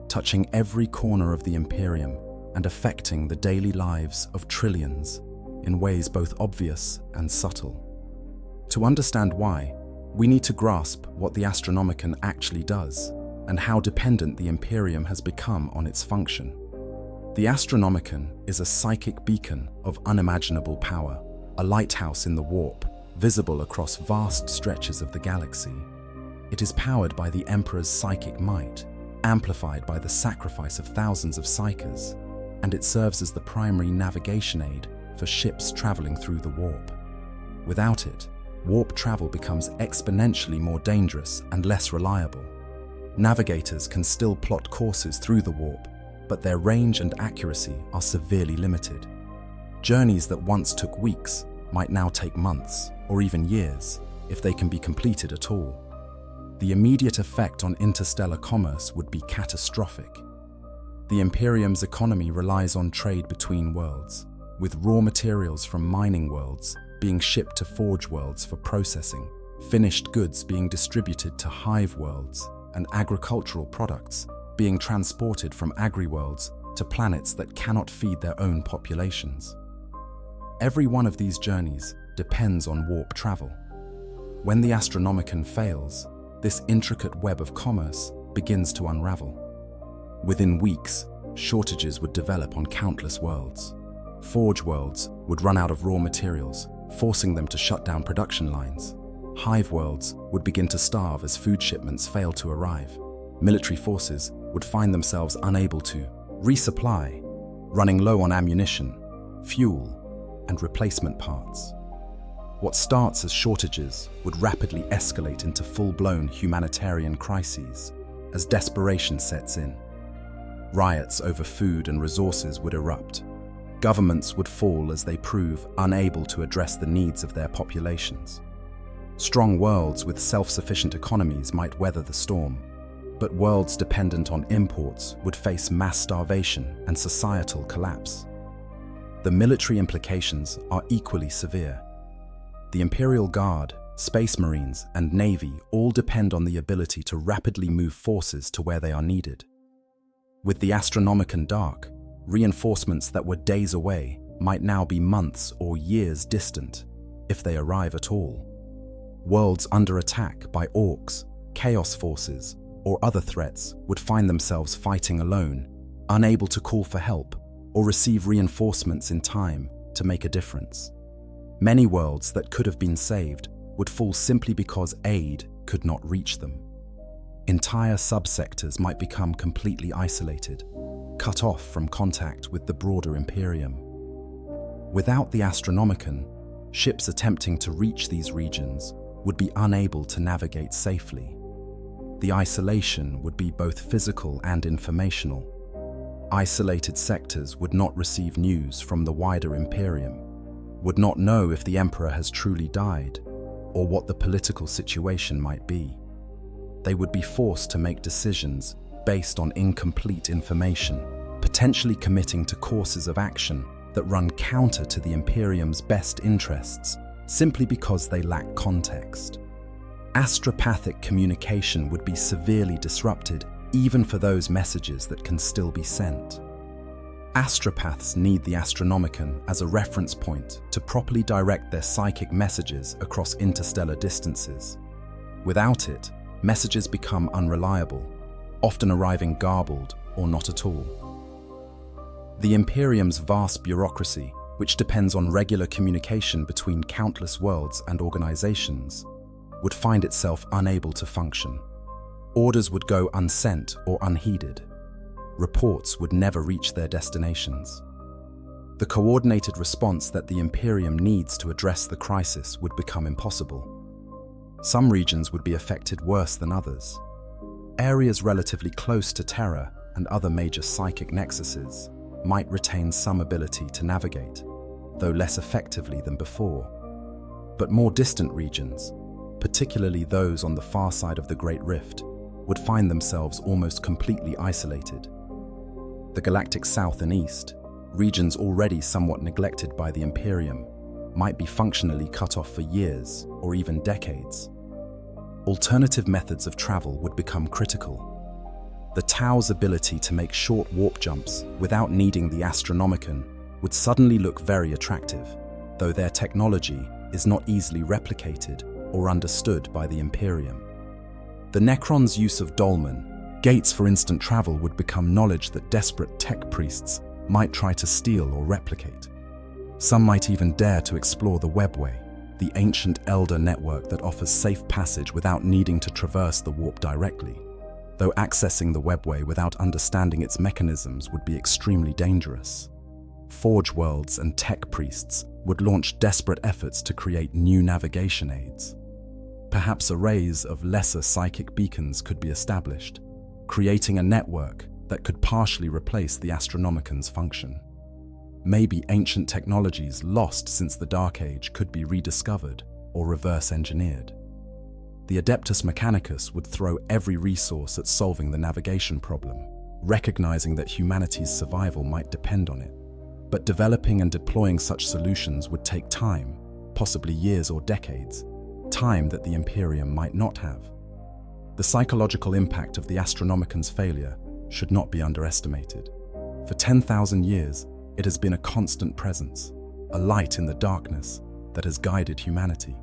touching every corner of the Imperium and affecting the daily lives of trillions in ways both obvious and subtle. To understand why, we need to grasp what the Astronomican actually does and how dependent the Imperium has become on its function. The Astronomican is a psychic beacon of unimaginable power, a lighthouse in the warp, visible across vast stretches of the galaxy. It is powered by the Emperor's psychic might, amplified by the sacrifice of thousands of psykers, and it serves as the primary navigation aid for ships traveling through the warp. Without it, warp travel becomes exponentially more dangerous and less reliable. Navigators can still plot courses through the warp, but their range and accuracy are severely limited. Journeys that once took weeks might now take months or even years, if they can be completed at all. The immediate effect on interstellar commerce would be catastrophic. The Imperium's economy relies on trade between worlds, with raw materials from mining worlds being shipped to forge worlds for processing, finished goods being distributed to hive worlds, and agricultural products being transported from agri-worlds to planets that cannot feed their own populations. Every one of these journeys depends on warp travel. When the Astronomican fails, this intricate web of commerce begins to unravel. Within weeks, shortages would develop on countless worlds. Forge worlds would run out of raw materials, forcing them to shut down production lines. Hive worlds would begin to starve as food shipments failed to arrive. Military forces would find themselves unable to resupply, running low on ammunition, fuel, and replacement parts. What starts as shortages would rapidly escalate into full-blown humanitarian crises as desperation sets in. Riots over food and resources would erupt. Governments would fall as they prove unable to address the needs of their populations. Strong worlds with self-sufficient economies might weather the storm, but worlds dependent on imports would face mass starvation and societal collapse. The military implications are equally severe. The Imperial Guard, Space Marines, and Navy all depend on the ability to rapidly move forces to where they are needed. With the Astronomican dark, reinforcements that were days away might now be months or years distant, if they arrive at all. Worlds under attack by orcs, chaos forces, or other threats would find themselves fighting alone, unable to call for help or receive reinforcements in time to make a difference. Many worlds that could have been saved would fall simply because aid could not reach them. Entire subsectors might become completely isolated, cut off from contact with the broader Imperium. Without the Astronomican, ships attempting to reach these regions would be unable to navigate safely. The isolation would be both physical and informational. Isolated sectors would not receive news from the wider Imperium, would not know if the Emperor has truly died, or what the political situation might be. They would be forced to make decisions based on incomplete information, potentially committing to courses of action that run counter to the Imperium's best interests, simply because they lack context. Astropathic communication would be severely disrupted, even for those messages that can still be sent. Astropaths need the Astronomican as a reference point to properly direct their psychic messages across interstellar distances. Without it, messages become unreliable, often arriving garbled or not at all. The Imperium's vast bureaucracy, which depends on regular communication between countless worlds and organizations, would find itself unable to function. Orders would go unsent or unheeded. Reports would never reach their destinations. The coordinated response that the Imperium needs to address the crisis would become impossible. Some regions would be affected worse than others. Areas relatively close to Terra and other major psychic nexuses might retain some ability to navigate, though less effectively than before. But more distant regions, particularly those on the far side of the Great Rift, would find themselves almost completely isolated. The galactic south and east, regions already somewhat neglected by the Imperium, might be functionally cut off for years or even decades. Alternative methods of travel would become critical. The Tau's ability to make short warp jumps without needing the Astronomican would suddenly look very attractive, though their technology is not easily replicated or understood by the Imperium. The Necron's use of dolmen, gates for instant travel, would become knowledge that desperate tech priests might try to steal or replicate. Some might even dare to explore the webway, the ancient elder network that offers safe passage without needing to traverse the warp directly, though accessing the webway without understanding its mechanisms would be extremely dangerous. forge worlds and tech priests would launch desperate efforts to create new navigation aids. Perhaps arrays of lesser psychic beacons could be established, creating a network that could partially replace the Astronomican's function. Maybe ancient technologies lost since the Dark Age could be rediscovered or reverse-engineered. The Adeptus Mechanicus would throw every resource at solving the navigation problem, recognizing that humanity's survival might depend on it. But developing and deploying such solutions would take time, possibly years or decades, time that the Imperium might not have. The psychological impact of the Astronomican's failure should not be underestimated. For 10,000 years, it has been a constant presence, a light in the darkness that has guided humanity.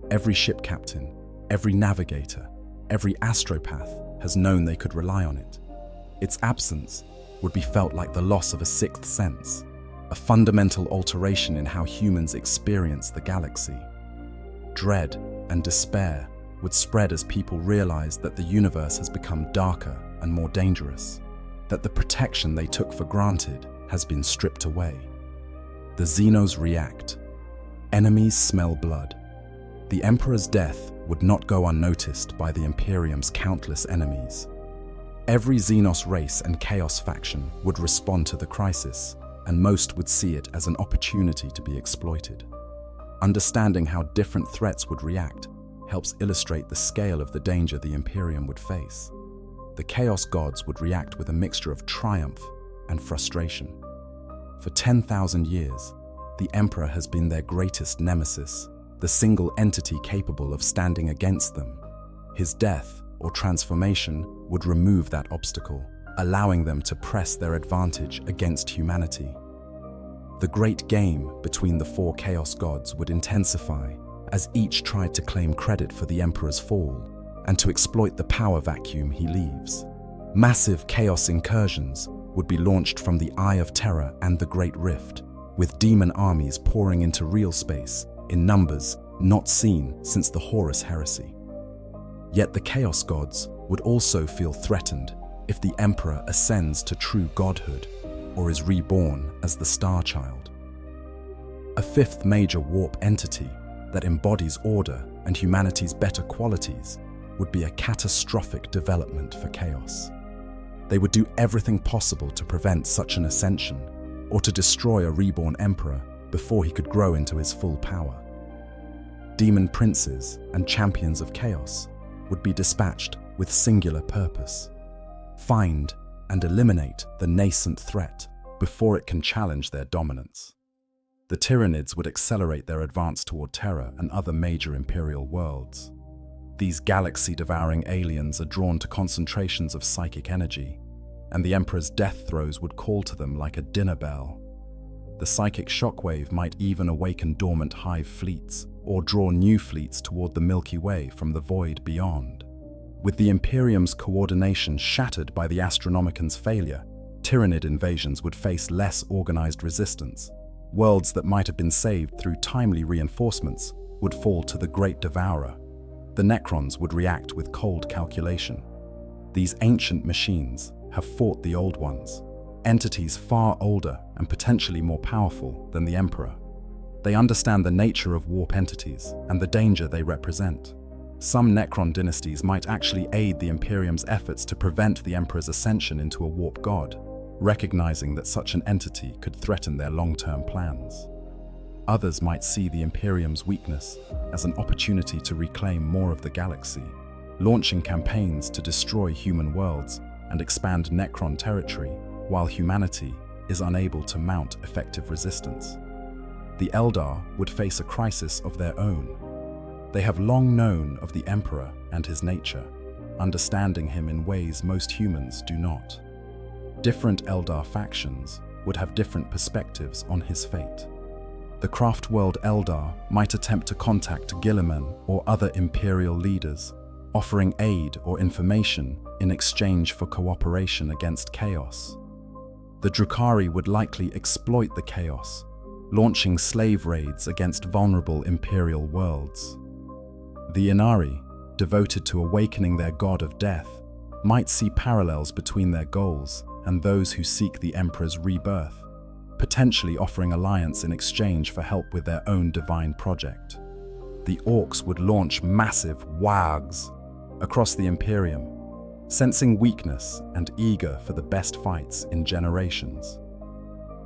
Every ship captain, every navigator, every astropath has known they could rely on it. Its absence would be felt like the loss of a sixth sense, a fundamental alteration in how humans experience the galaxy. Dread and despair would spread as people realized that the universe has become darker and more dangerous, that the protection they took for granted has been stripped away. The Xenos react. Enemies smell blood. The Emperor's death would not go unnoticed by the Imperium's countless enemies. Every Xenos race and Chaos faction would respond to the crisis, and most would see it as an opportunity to be exploited. Understanding how different threats would react helps illustrate the scale of the danger the Imperium would face. The Chaos gods would react with a mixture of triumph and frustration. For 10,000 years, the Emperor has been their greatest nemesis, the single entity capable of standing against them. His death or transformation would remove that obstacle, allowing them to press their advantage against humanity. The great game between the four Chaos gods would intensify as each tried to claim credit for the Emperor's fall and to exploit the power vacuum he leaves. Massive Chaos incursions would be launched from the Eye of Terra and the Great Rift, with demon armies pouring into real space in numbers not seen since the Horus heresy. Yet the Chaos gods would also feel threatened if the Emperor ascends to true godhood or is reborn as the Star Child. A fifth major warp entity that embodies order and humanity's better qualities would be a catastrophic development for Chaos. They would do everything possible to prevent such an ascension or to destroy a reborn Emperor before he could grow into his full power. Demon princes and champions of Chaos would be dispatched with singular purpose: find and eliminate the nascent threat before it can challenge their dominance. The Tyranids would accelerate their advance toward Terra and other major Imperial worlds. These galaxy-devouring aliens are drawn to concentrations of psychic energy, and the Emperor's death throes would call to them like a dinner bell. The psychic shockwave might even awaken dormant hive fleets or draw new fleets toward the Milky Way from the void beyond. With the Imperium's coordination shattered by the Astronomican's failure, Tyranid invasions would face less organized resistance. Worlds that might have been saved through timely reinforcements would fall to the Great Devourer. The Necrons would react with cold calculation. These ancient machines have fought the old ones, entities far older and potentially more powerful than the Emperor. They understand the nature of warp entities and the danger they represent. Some Necron dynasties might actually aid the Imperium's efforts to prevent the Emperor's ascension into a warp god, recognizing that such an entity could threaten their long-term plans. Others might see the Imperium's weakness as an opportunity to reclaim more of the galaxy, launching campaigns to destroy human worlds and expand Necron territory while humanity is unable to mount effective resistance. The Eldar would face a crisis of their own. They have long known of the Emperor and his nature, understanding him in ways most humans do not. Different Eldar factions would have different perspectives on his fate. The Craftworld Eldar might attempt to contact Guilliman or other Imperial leaders, offering aid or information in exchange for cooperation against Chaos. The Drukhari would likely exploit the Chaos, launching slave raids against vulnerable Imperial worlds. The Inari, devoted to awakening their god of death, might see parallels between their goals and those who seek the Emperor's rebirth, potentially offering alliance in exchange for help with their own divine project. The orcs would launch massive wargs across the Imperium, sensing weakness and eager for the best fights in generations.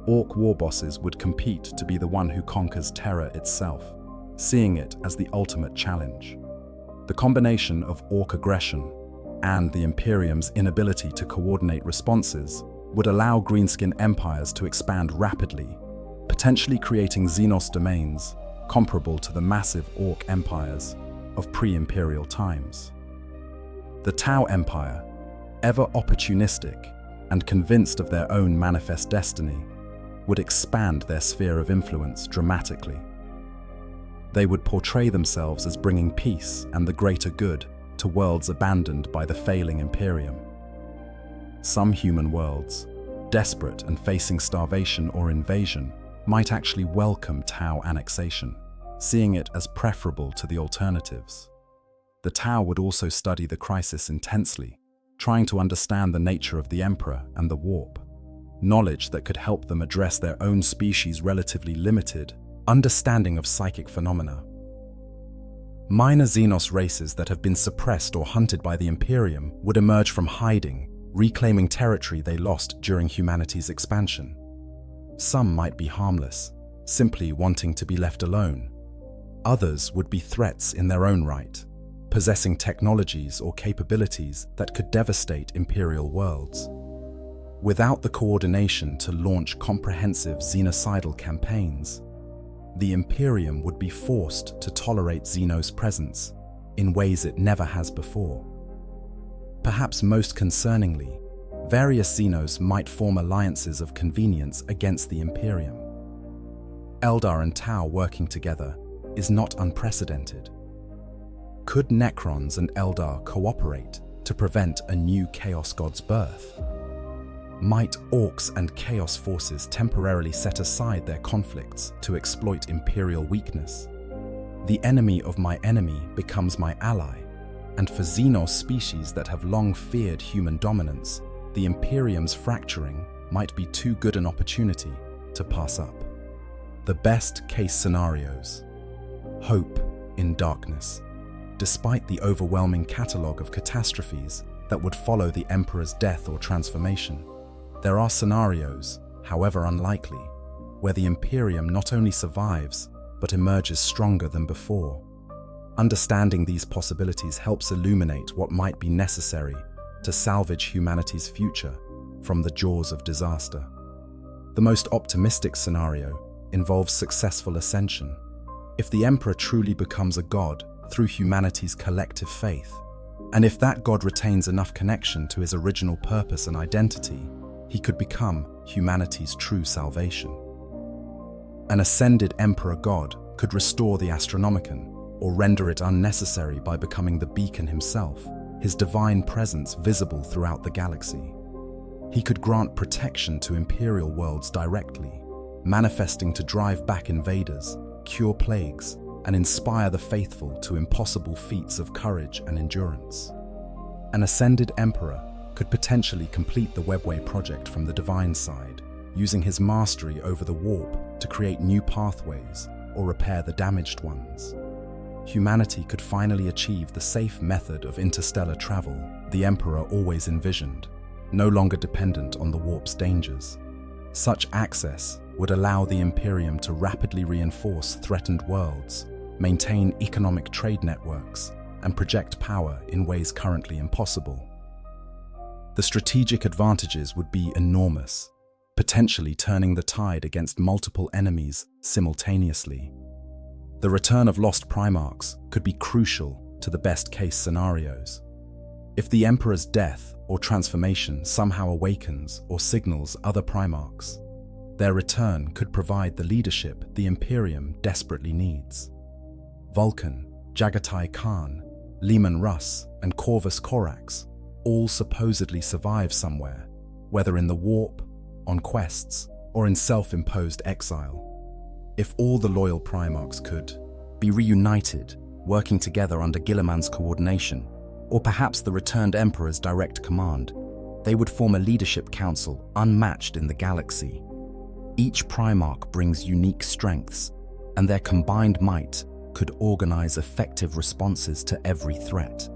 Orc war bosses would compete to be the one who conquers Terra itself, seeing it as the ultimate challenge. The combination of orc aggression and the Imperium's inability to coordinate responses would allow greenskin empires to expand rapidly, potentially creating Xenos domains comparable to the massive orc empires of pre-imperial times. The Tau Empire, ever opportunistic and convinced of their own manifest destiny, would expand their sphere of influence dramatically. They would portray themselves as bringing peace and the greater good to worlds abandoned by the failing Imperium. Some human worlds, desperate and facing starvation or invasion, might actually welcome Tau annexation, seeing it as preferable to the alternatives. The Tau would also study the crisis intensely, trying to understand the nature of the Emperor and the Warp, knowledge that could help them address their own species' relatively limited understanding of psychic phenomena. Minor Xenos races that have been suppressed or hunted by the Imperium would emerge from hiding, reclaiming territory they lost during humanity's expansion. Some might be harmless, simply wanting to be left alone. Others would be threats in their own right, possessing technologies or capabilities that could devastate Imperial worlds. Without the coordination to launch comprehensive xenocidal campaigns, the Imperium would be forced to tolerate Xenos' presence in ways it never has before. Perhaps most concerningly, various Xenos might form alliances of convenience against the Imperium. Eldar and Tau working together is not unprecedented. Could Necrons and Eldar cooperate to prevent a new Chaos God's birth? Might Orcs and Chaos forces temporarily set aside their conflicts to exploit Imperial weakness? The enemy of my enemy becomes my ally, and for Xenos species that have long feared human dominance, the Imperium's fracturing might be too good an opportunity to pass up. The best case scenarios. Hope in darkness. Despite the overwhelming catalogue of catastrophes that would follow the Emperor's death or transformation, there are scenarios, however unlikely, where the Imperium not only survives, but emerges stronger than before. Understanding these possibilities helps illuminate what might be necessary to salvage humanity's future from the jaws of disaster. The most optimistic scenario involves successful ascension. If the Emperor truly becomes a god through humanity's collective faith, and if that god retains enough connection to his original purpose and identity, he could become humanity's true salvation. An ascended Emperor God could restore the Astronomican, or render it unnecessary by becoming the beacon himself, his divine presence visible throughout the galaxy. He could grant protection to Imperial worlds directly, manifesting to drive back invaders, cure plagues, and inspire the faithful to impossible feats of courage and endurance. An ascended Emperor could potentially complete the Webway project from the divine side, using his mastery over the warp to create new pathways or repair the damaged ones. Humanity could finally achieve the safe method of interstellar travel the Emperor always envisioned, no longer dependent on the warp's dangers. Such access would allow the Imperium to rapidly reinforce threatened worlds, maintain economic trade networks, and project power in ways currently impossible. The strategic advantages would be enormous, potentially turning the tide against multiple enemies simultaneously. The return of lost Primarchs could be crucial to the best-case scenarios. If the Emperor's death or transformation somehow awakens or signals other Primarchs, their return could provide the leadership the Imperium desperately needs. Vulcan, Jagatai Khan, Leman Russ, and Corvus Corax all supposedly survive somewhere, whether in the warp, on quests, or in self-imposed exile. If all the loyal Primarchs could be reunited, working together under Guilliman's coordination, or perhaps the returned Emperor's direct command, they would form a leadership council unmatched in the galaxy. Each Primarch brings unique strengths, and their combined might could organize effective responses to every threat.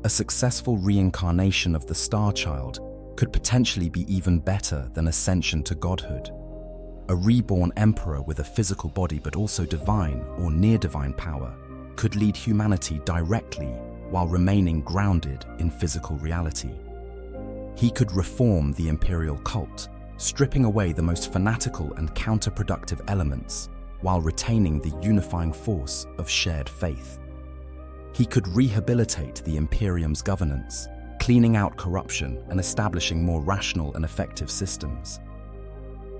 A successful reincarnation of the Star Child could potentially be even better than ascension to godhood. A reborn emperor with a physical body but also divine or near-divine power could lead humanity directly while remaining grounded in physical reality. He could reform the imperial cult, stripping away the most fanatical and counterproductive elements while retaining the unifying force of shared faith. He could rehabilitate the Imperium's governance, cleaning out corruption and establishing more rational and effective systems.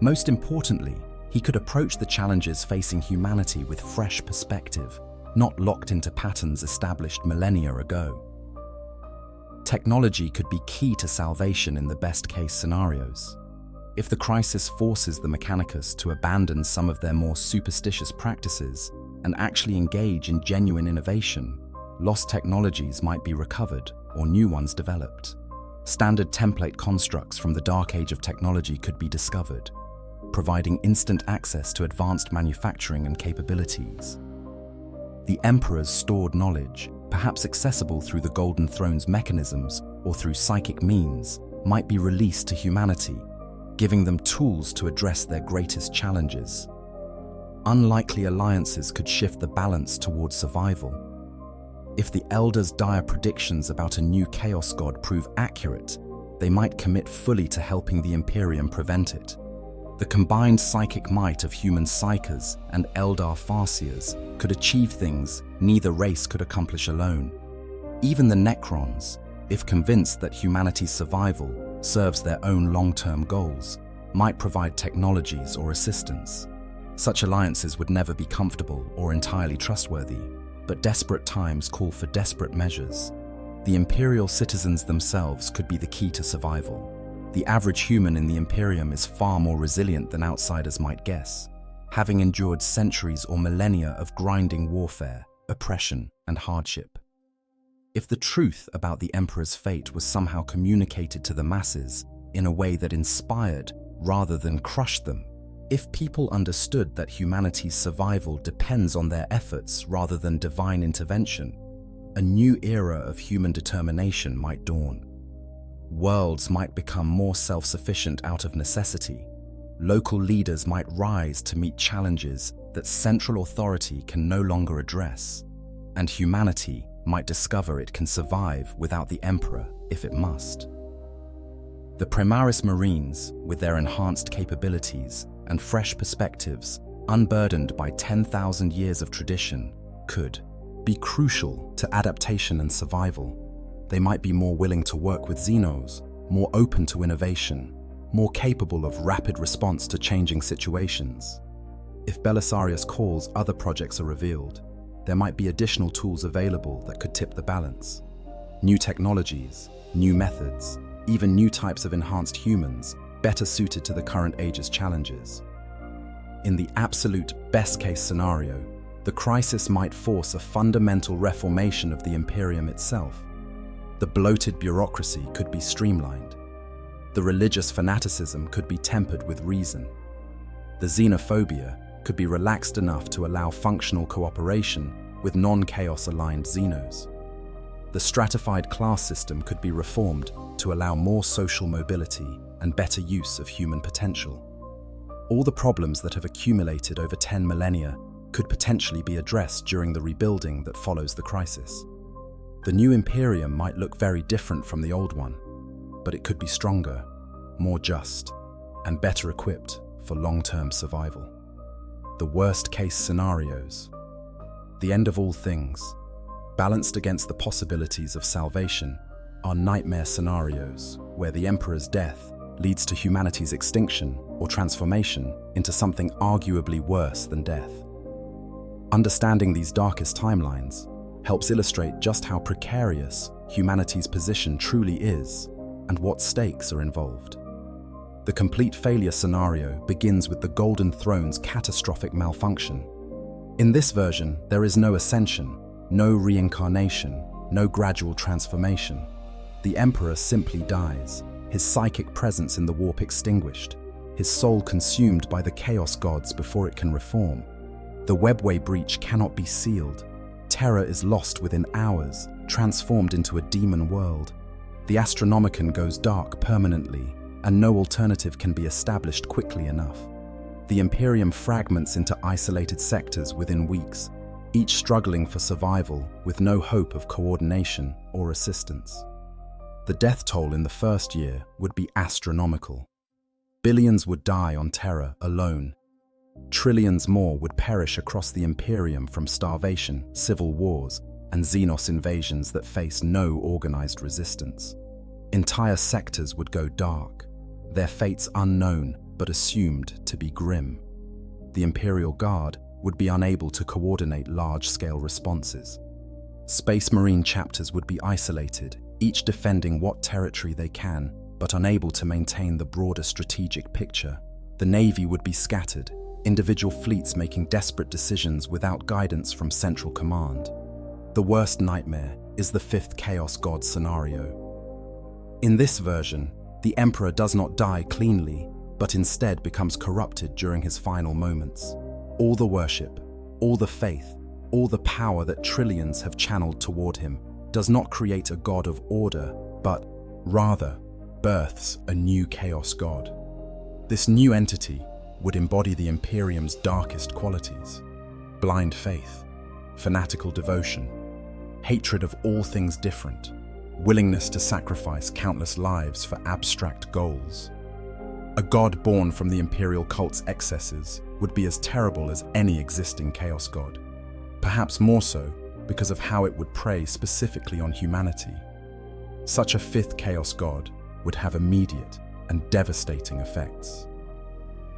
Most importantly, he could approach the challenges facing humanity with fresh perspective, not locked into patterns established millennia ago. Technology could be key to salvation in the best-case scenarios. If the crisis forces the Mechanicus to abandon some of their more superstitious practices and actually engage in genuine innovation, lost technologies might be recovered or new ones developed. Standard template constructs from the dark age of technology could be discovered, providing instant access to advanced manufacturing and capabilities. The Emperor's stored knowledge, perhaps accessible through the Golden Throne's mechanisms or through psychic means, might be released to humanity, giving them tools to address their greatest challenges. Unlikely alliances could shift the balance towards survival. If the Elders' dire predictions about a new Chaos God prove accurate, they might commit fully to helping the Imperium prevent it. The combined psychic might of human psychers and Eldar farseers could achieve things neither race could accomplish alone. Even the Necrons, if convinced that humanity's survival serves their own long-term goals, might provide technologies or assistance. Such alliances would never be comfortable or entirely trustworthy, but desperate times call for desperate measures. The Imperial citizens themselves could be the key to survival. The average human in the Imperium is far more resilient than outsiders might guess, having endured centuries or millennia of grinding warfare, oppression, and hardship. If the truth about the Emperor's fate was somehow communicated to the masses in a way that inspired rather than crushed them, if people understood that humanity's survival depends on their efforts rather than divine intervention, a new era of human determination might dawn. Worlds might become more self-sufficient out of necessity. Local leaders might rise to meet challenges that central authority can no longer address, and humanity might discover it can survive without the Emperor if it must. The Primaris Marines, with their enhanced capabilities and fresh perspectives, unburdened by 10,000 years of tradition, could be crucial to adaptation and survival. They might be more willing to work with Xenos, more open to innovation, more capable of rapid response to changing situations. If Belisarius' calls other projects are revealed, there might be additional tools available that could tip the balance. New technologies, new methods, even new types of enhanced humans, better suited to the current age's challenges. In the absolute best-case scenario, the crisis might force a fundamental reformation of the Imperium itself. The bloated bureaucracy could be streamlined. The religious fanaticism could be tempered with reason. The xenophobia could be relaxed enough to allow functional cooperation with non-chaos aligned Xenos. The stratified class system could be reformed to allow more social mobility and better use of human potential. All the problems that have accumulated over 10 millennia could potentially be addressed during the rebuilding that follows the crisis. The new Imperium might look very different from the old one, but it could be stronger, more just, and better equipped for long-term survival. The worst-case scenarios. The end of all things, balanced against the possibilities of salvation, are nightmare scenarios where the Emperor's death leads to humanity's extinction or transformation into something arguably worse than death. Understanding these darkest timelines helps illustrate just how precarious humanity's position truly is and what stakes are involved. The complete failure scenario begins with the Golden Throne's catastrophic malfunction. In this version, there is no ascension, no reincarnation, no gradual transformation. The Emperor simply dies, his psychic presence in the warp extinguished. his soul consumed by the chaos gods before it can reform. The webway breach cannot be sealed. Terra is lost within hours, transformed into a demon world. The Astronomican goes dark permanently, and no alternative can be established quickly enough. The Imperium fragments into isolated sectors within weeks, each struggling for survival with no hope of coordination or assistance. The death toll in the first year would be astronomical. Billions would die on Terra alone. Trillions more would perish across the Imperium from starvation, civil wars, and Xenos invasions that face no organized resistance. Entire sectors would go dark, their fates unknown but assumed to be grim. The Imperial Guard would be unable to coordinate large-scale responses. Space Marine chapters would be isolated, each defending what territory they can, but unable to maintain the broader strategic picture. The Navy would be scattered, individual fleets making desperate decisions without guidance from central command. The worst nightmare is the fifth Chaos God scenario. In this version, the Emperor does not die cleanly, but instead becomes corrupted during his final moments. All the worship, all the faith, all the power that trillions have channeled toward him does not create a god of order, but rather births a new Chaos God. This new entity would embody the Imperium's darkest qualities: blind faith, fanatical devotion, hatred of all things different, willingness to sacrifice countless lives for abstract goals. A god born from the Imperial cult's excesses would be as terrible as any existing Chaos God, perhaps more so because of how it would prey specifically on humanity. Such a fifth Chaos God would have immediate and devastating effects.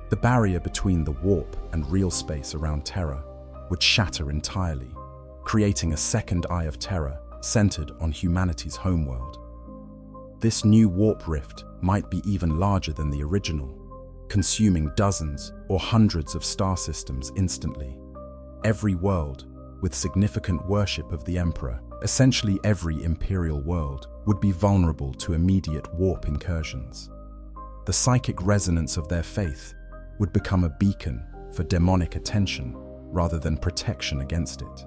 The barrier between the warp and real space around Terra would shatter entirely, creating a second Eye of Terror centered on humanity's homeworld. This new warp rift might be even larger than the original, consuming dozens or hundreds of star systems instantly. Every world with significant worship of the Emperor, essentially every Imperial world, would be vulnerable to immediate warp incursions. The psychic resonance of their faith would become a beacon for demonic attention rather than protection against it.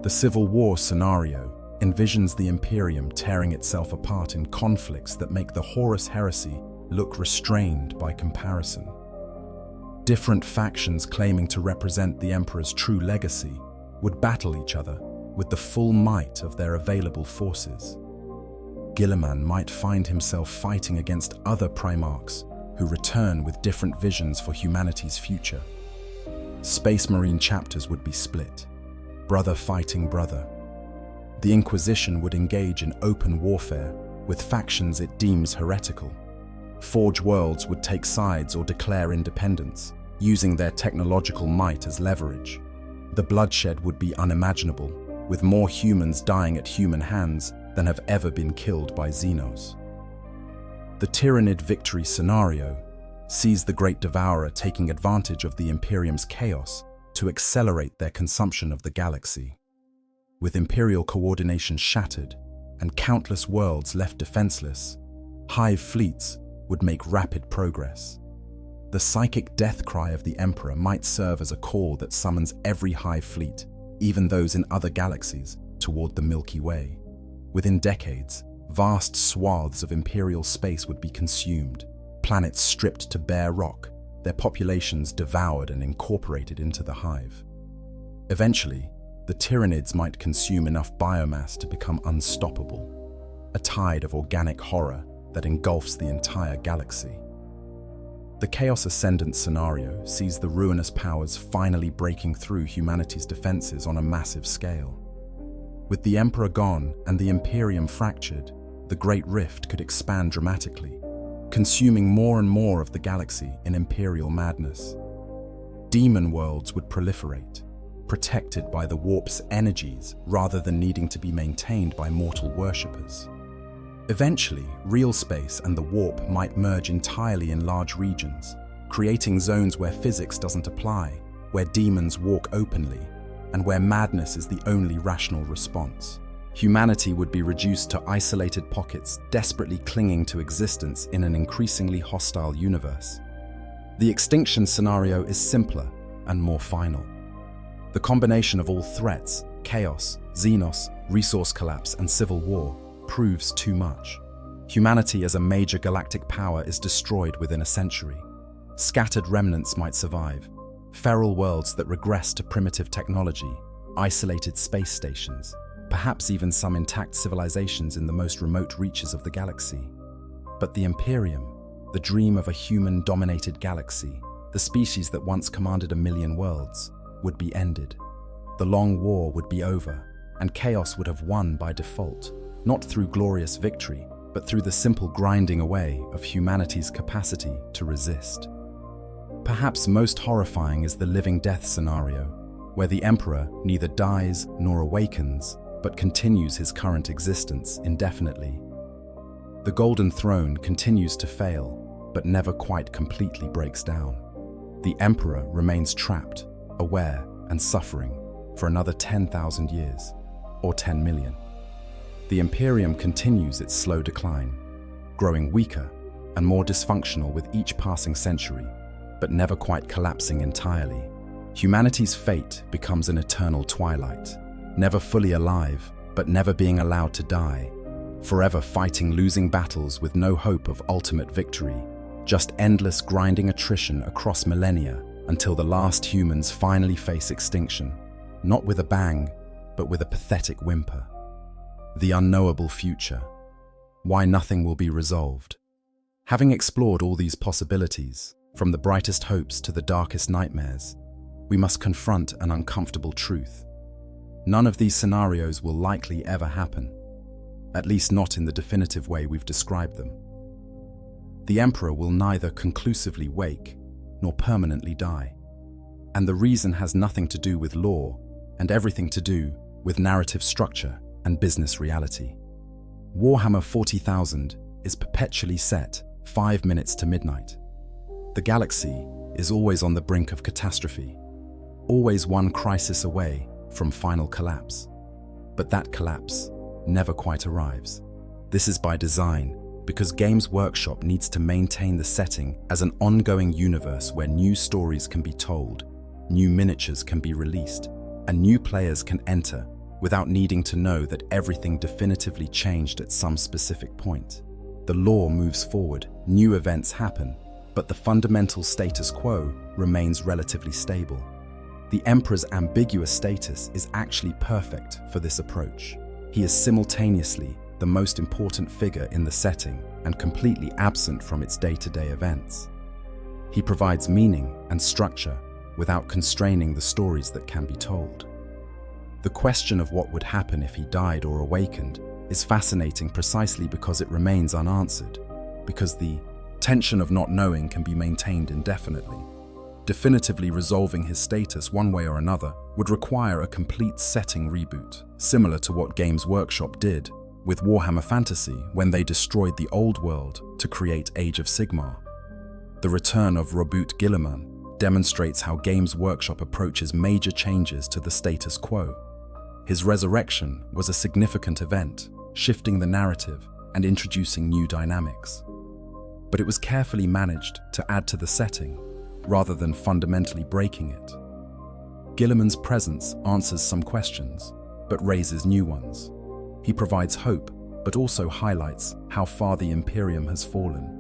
The Civil War scenario envisions the Imperium tearing itself apart in conflicts that make the Horus heresy look restrained by comparison. Different factions claiming to represent the Emperor's true legacy would battle each other with the full might of their available forces. Guilliman might find himself fighting against other Primarchs who return with different visions for humanity's future. Space Marine chapters would be split, brother fighting brother. The Inquisition would engage in open warfare with factions it deems heretical. Forge Worlds would take sides or declare independence, using their technological might as leverage. The bloodshed would be unimaginable, with more humans dying at human hands than have ever been killed by Xenos. The Tyranid victory scenario sees the Great Devourer taking advantage of the Imperium's chaos to accelerate their consumption of the galaxy. With Imperial coordination shattered and countless worlds left defenseless, hive fleets would make rapid progress. The psychic death cry of the Emperor might serve as a call that summons every hive fleet, even those in other galaxies, toward the Milky Way. Within decades, vast swaths of Imperial space would be consumed, planets stripped to bare rock, their populations devoured and incorporated into the hive. Eventually, the Tyranids might consume enough biomass to become unstoppable, a tide of organic horror that engulfs the entire galaxy. The Chaos Ascendant scenario sees the ruinous powers finally breaking through humanity's defenses on a massive scale. With the Emperor gone and the Imperium fractured, the Great Rift could expand dramatically, consuming more and more of the galaxy in Imperial madness. Demon worlds would proliferate, protected by the warp's energies rather than needing to be maintained by mortal worshippers. Eventually, real space and the warp might merge entirely in large regions, creating zones where physics doesn't apply, where demons walk openly, and where madness is the only rational response. Humanity would be reduced to isolated pockets, desperately clinging to existence in an increasingly hostile universe. The extinction scenario is simpler and more final. The combination of all threats, chaos, xenos, resource collapse, and civil war, proves too much. Humanity as a major galactic power is destroyed within a century. Scattered remnants might survive. Feral worlds that regress to primitive technology, isolated space stations, perhaps even some intact civilizations in the most remote reaches of the galaxy. But the Imperium, the dream of a human-dominated galaxy, the species that once commanded 1,000,000 worlds, would be ended. The long war would be over, and chaos would have won by default, not through glorious victory, but through the simple grinding away of humanity's capacity to resist. Perhaps most horrifying is the living death scenario, where the Emperor neither dies nor awakens, but continues his current existence indefinitely. The Golden Throne continues to fail, but never quite completely breaks down. The Emperor remains trapped, aware, and suffering for another 10,000 years, or 10 million. The Imperium continues its slow decline, growing weaker and more dysfunctional with each passing century, but never quite collapsing entirely. Humanity's fate becomes an eternal twilight, never fully alive, but never being allowed to die, forever fighting losing battles with no hope of ultimate victory, just endless grinding attrition across millennia until the last humans finally face extinction, not with a bang, but with a pathetic whimper. The unknowable future. Why nothing will be resolved. Having explored all these possibilities, from the brightest hopes to the darkest nightmares, we must confront an uncomfortable truth. None of these scenarios will likely ever happen, at least not in the definitive way we've described them. The Emperor will neither conclusively wake nor permanently die. And the reason has nothing to do with law and everything to do with narrative structure and business reality. Warhammer 40,000 is perpetually set 5 minutes to midnight. The galaxy is always on the brink of catastrophe, always one crisis away from final collapse. But that collapse never quite arrives. This is by design, because Games Workshop needs to maintain the setting as an ongoing universe where new stories can be told, new miniatures can be released, and new players can enter without needing to know that everything definitively changed at some specific point. The lore moves forward, new events happen, but the fundamental status quo remains relatively stable. The Emperor's ambiguous status is actually perfect for this approach. He is simultaneously the most important figure in the setting and completely absent from its day-to-day events. He provides meaning and structure without constraining the stories that can be told. The question of what would happen if he died or awakened is fascinating precisely because it remains unanswered, because the tension of not knowing can be maintained indefinitely. Definitively resolving his status one way or another would require a complete setting reboot, similar to what Games Workshop did with Warhammer Fantasy when they destroyed the old world to create Age of Sigmar. The return of Robert Guilliman demonstrates how Games Workshop approaches major changes to the status quo. His resurrection was a significant event, shifting the narrative and introducing new dynamics. But it was carefully managed to add to the setting, rather than fundamentally breaking it. Guilliman's presence answers some questions, but raises new ones. He provides hope, but also highlights how far the Imperium has fallen.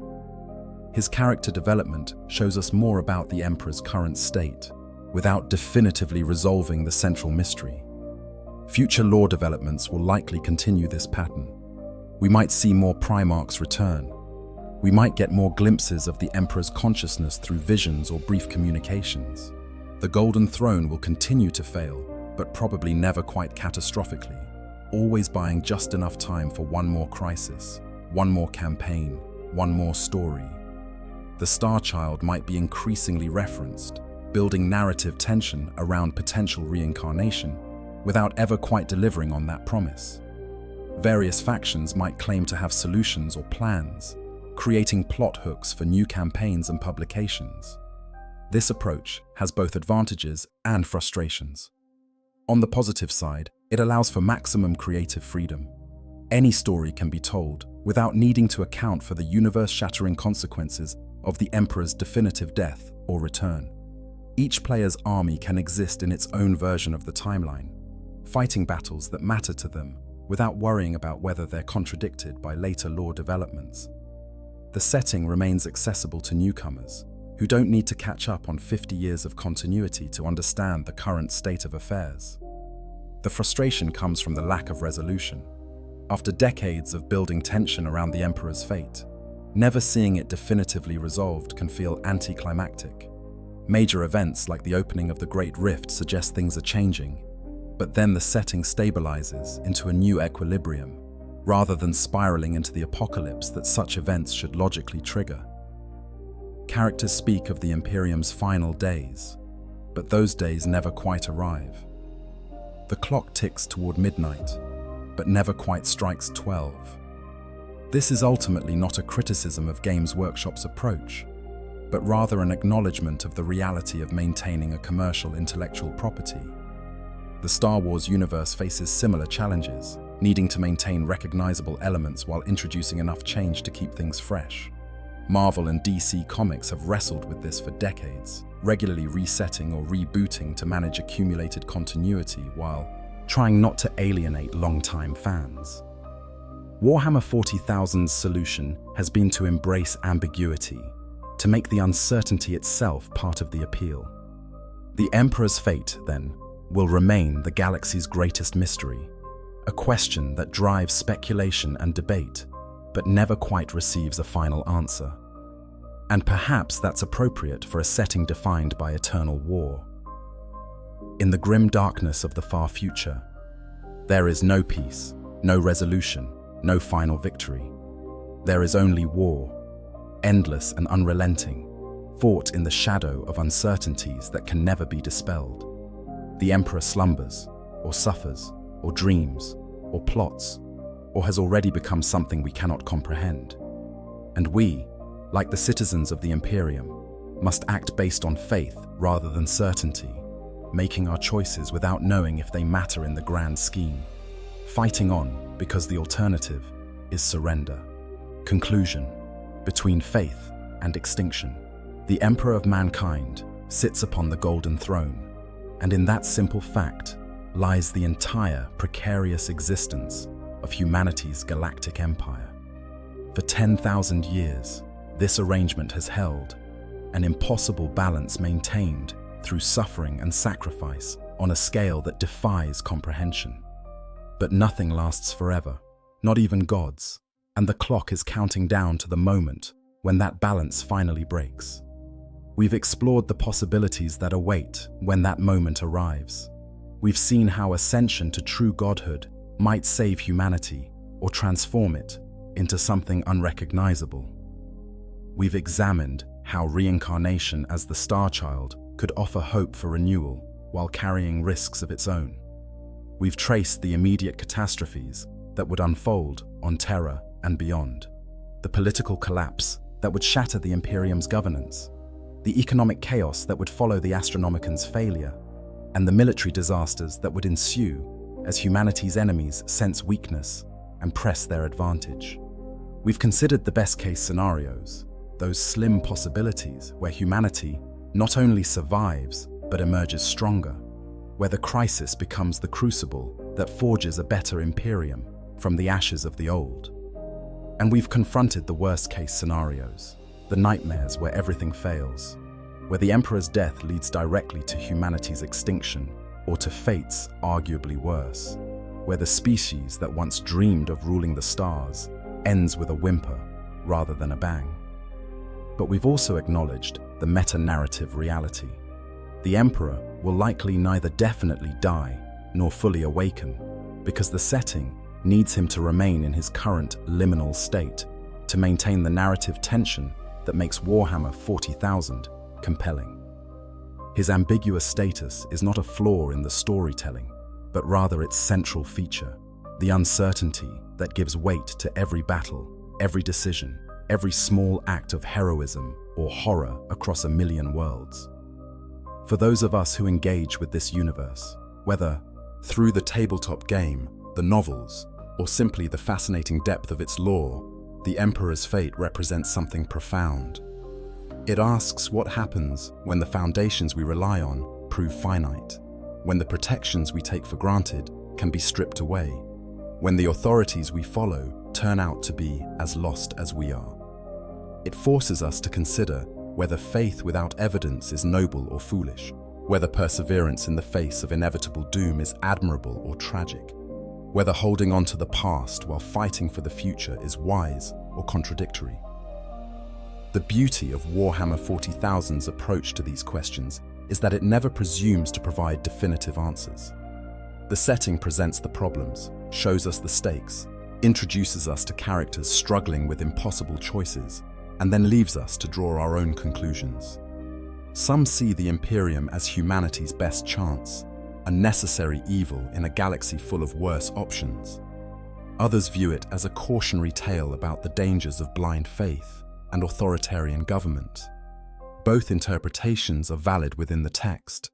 His character development shows us more about the Emperor's current state, without definitively resolving the central mystery. Future lore developments will likely continue this pattern. We might see more Primarchs return. We might get more glimpses of the Emperor's consciousness through visions or brief communications. The Golden Throne will continue to fail, but probably never quite catastrophically, always buying just enough time for one more crisis, one more campaign, one more story. The Star Child might be increasingly referenced, building narrative tension around potential reincarnation, without ever quite delivering on that promise. Various factions might claim to have solutions or plans, creating plot hooks for new campaigns and publications. This approach has both advantages and frustrations. On the positive side, it allows for maximum creative freedom. Any story can be told without needing to account for the universe-shattering consequences of the Emperor's definitive death or return. Each player's army can exist in its own version of the timeline, fighting battles that matter to them without worrying about whether they're contradicted by later lore developments. The setting remains accessible to newcomers who don't need to catch up on 50 years of continuity to understand the current state of affairs. The frustration comes from the lack of resolution. After decades of building tension around the Emperor's fate, never seeing it definitively resolved can feel anticlimactic. Major events like the opening of the Great Rift suggest things are changing, but then the setting stabilizes into a new equilibrium, rather than spiraling into the apocalypse that such events should logically trigger. Characters speak of the Imperium's final days, but those days never quite arrive. The clock ticks toward midnight, but never quite strikes 12. This is ultimately not a criticism of Games Workshop's approach, but rather an acknowledgement of the reality of maintaining a commercial intellectual property. The Star Wars universe faces similar challenges, needing to maintain recognizable elements while introducing enough change to keep things fresh. Marvel and DC Comics have wrestled with this for decades, regularly resetting or rebooting to manage accumulated continuity while trying not to alienate longtime fans. Warhammer 40,000's solution has been to embrace ambiguity, to make the uncertainty itself part of the appeal. The Emperor's fate, then, will remain the galaxy's greatest mystery, a question that drives speculation and debate, but never quite receives a final answer. And perhaps that's appropriate for a setting defined by eternal war. In the grim darkness of the far future, there is no peace, no resolution, no final victory. There is only war, endless and unrelenting, fought in the shadow of uncertainties that can never be dispelled. The Emperor slumbers, or suffers, or dreams, or plots, or has already become something we cannot comprehend. And we, like the citizens of the Imperium, must act based on faith rather than certainty, making our choices without knowing if they matter in the grand scheme, fighting on because the alternative is surrender. Conclusion: between faith and extinction, the Emperor of mankind sits upon the golden throne, and in that simple fact lies the entire precarious existence of humanity's galactic empire. For 10,000 years, this arrangement has held, an impossible balance maintained through suffering and sacrifice on a scale that defies comprehension. But nothing lasts forever, not even gods, and the clock is counting down to the moment when that balance finally breaks. We've explored the possibilities that await when that moment arrives. We've seen how ascension to true godhood might save humanity or transform it into something unrecognizable. We've examined how reincarnation as the Star Child could offer hope for renewal while carrying risks of its own. We've traced the immediate catastrophes that would unfold on Terra and beyond, the political collapse that would shatter the Imperium's governance, the economic chaos that would follow the Astronomican's failure, and the military disasters that would ensue as humanity's enemies sense weakness and press their advantage. We've considered the best-case scenarios, those slim possibilities where humanity not only survives but emerges stronger, where the crisis becomes the crucible that forges a better Imperium from the ashes of the old. And we've confronted the worst-case scenarios, the nightmares where everything fails, where the Emperor's death leads directly to humanity's extinction or to fates arguably worse, where the species that once dreamed of ruling the stars ends with a whimper rather than a bang. But we've also acknowledged the meta-narrative reality. The Emperor will likely neither definitely die nor fully awaken, because the setting needs him to remain in his current liminal state to maintain the narrative tension that makes Warhammer 40,000 compelling. His ambiguous status is not a flaw in the storytelling, but rather its central feature, the uncertainty that gives weight to every battle, every decision, every small act of heroism or horror across a million worlds. For those of us who engage with this universe, whether Through the tabletop game, the novels, or simply the fascinating depth of its lore, the Emperor's fate represents something profound. It asks what happens when the foundations we rely on prove finite, when the protections we take for granted can be stripped away, when the authorities we follow turn out to be as lost as we are. It forces us to consider whether faith without evidence is noble or foolish, whether perseverance in the face of inevitable doom is admirable or tragic, whether holding on to the past while fighting for the future is wise or contradictory. The beauty of Warhammer 40,000's approach to these questions is that it never presumes to provide definitive answers. The setting presents the problems, shows us the stakes, introduces us to characters struggling with impossible choices, and then leaves us to draw our own conclusions. Some see the Imperium as humanity's best chance, a necessary evil in a galaxy full of worse options. Others view it as a cautionary tale about the dangers of blind faith and authoritarian government. Both interpretations are valid within the text,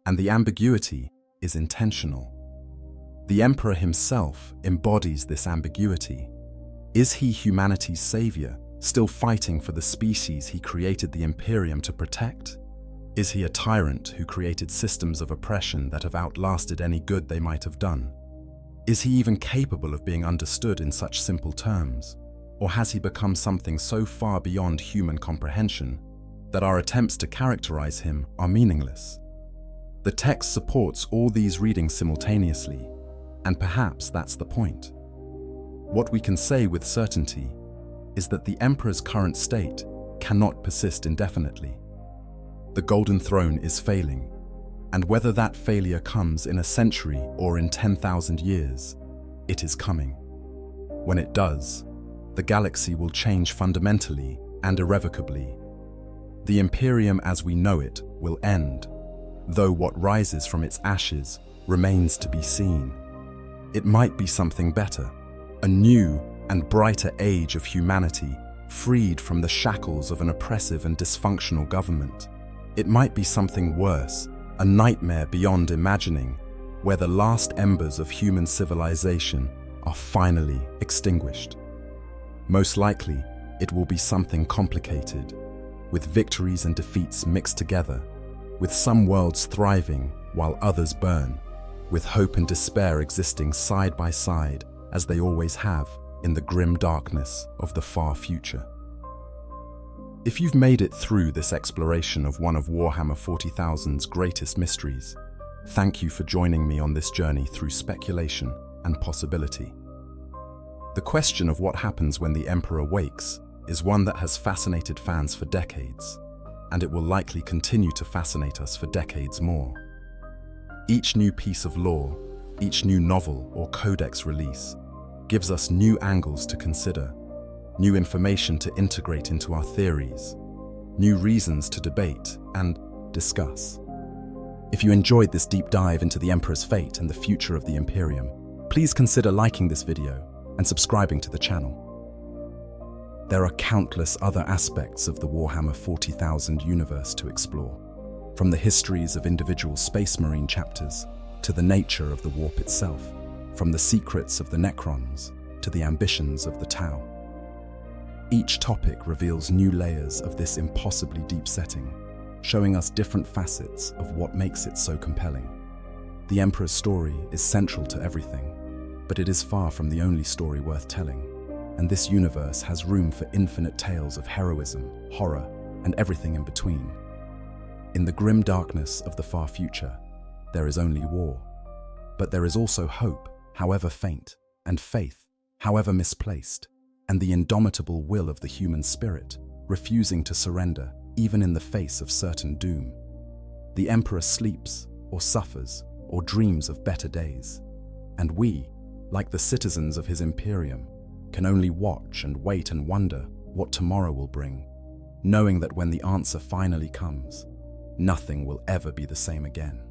and the ambiguity is intentional. The Emperor himself embodies this ambiguity. Is he humanity's savior, still fighting for the species he created the Imperium to protect? Is he a tyrant who created systems of oppression that have outlasted any good they might have done? Is he even capable of being understood in such simple terms? Or has he become something so far beyond human comprehension that our attempts to characterize him are meaningless? The text supports all these readings simultaneously, and perhaps that's the point. What we can say with certainty is that the Emperor's current state cannot persist indefinitely. The Golden Throne is failing, and whether that failure comes in a century or in 10,000 years, it is coming. When it does, the galaxy will change fundamentally and irrevocably. The Imperium as we know it will end, though what rises from its ashes remains to be seen. It might be something better, a new and brighter age of humanity, freed from the shackles of an oppressive and dysfunctional government. It might be something worse, a nightmare beyond imagining, where the last embers of human civilization are finally extinguished. Most likely, it will be something complicated, with victories and defeats mixed together, with some worlds thriving while others burn, with hope and despair existing side by side as they always have in the grim darkness of the far future. If you've made it through this exploration of one of Warhammer 40,000's greatest mysteries, thank you for joining me on this journey through speculation and possibility. The question of what happens when the Emperor wakes is one that has fascinated fans for decades, and it will likely continue to fascinate us for decades more. Each new piece of lore, each new novel or codex release, gives us new angles to consider, new information to integrate into our theories, new reasons to debate and discuss. If you enjoyed this deep dive into the Emperor's fate and the future of the Imperium, please consider liking this video and subscribing to the channel. There are countless other aspects of the Warhammer 40,000 universe to explore, from the histories of individual Space Marine chapters to the nature of the warp itself, from the secrets of the Necrons to the ambitions of the Tau. Each topic reveals new layers of this impossibly deep setting, showing us different facets of what makes it so compelling. The Emperor's story is central to everything, but it is far from the only story worth telling, and this universe has room for infinite tales of heroism, horror, and everything in between. In the grim darkness of the far future, there is only war, but there is also hope, however faint, and faith, however misplaced, and the indomitable will of the human spirit, refusing to surrender even in the face of certain doom. The Emperor sleeps, or suffers, or dreams of better days, and we, like the citizens of his Imperium, can only watch and wait and wonder what tomorrow will bring, knowing that when the answer finally comes, nothing will ever be the same again.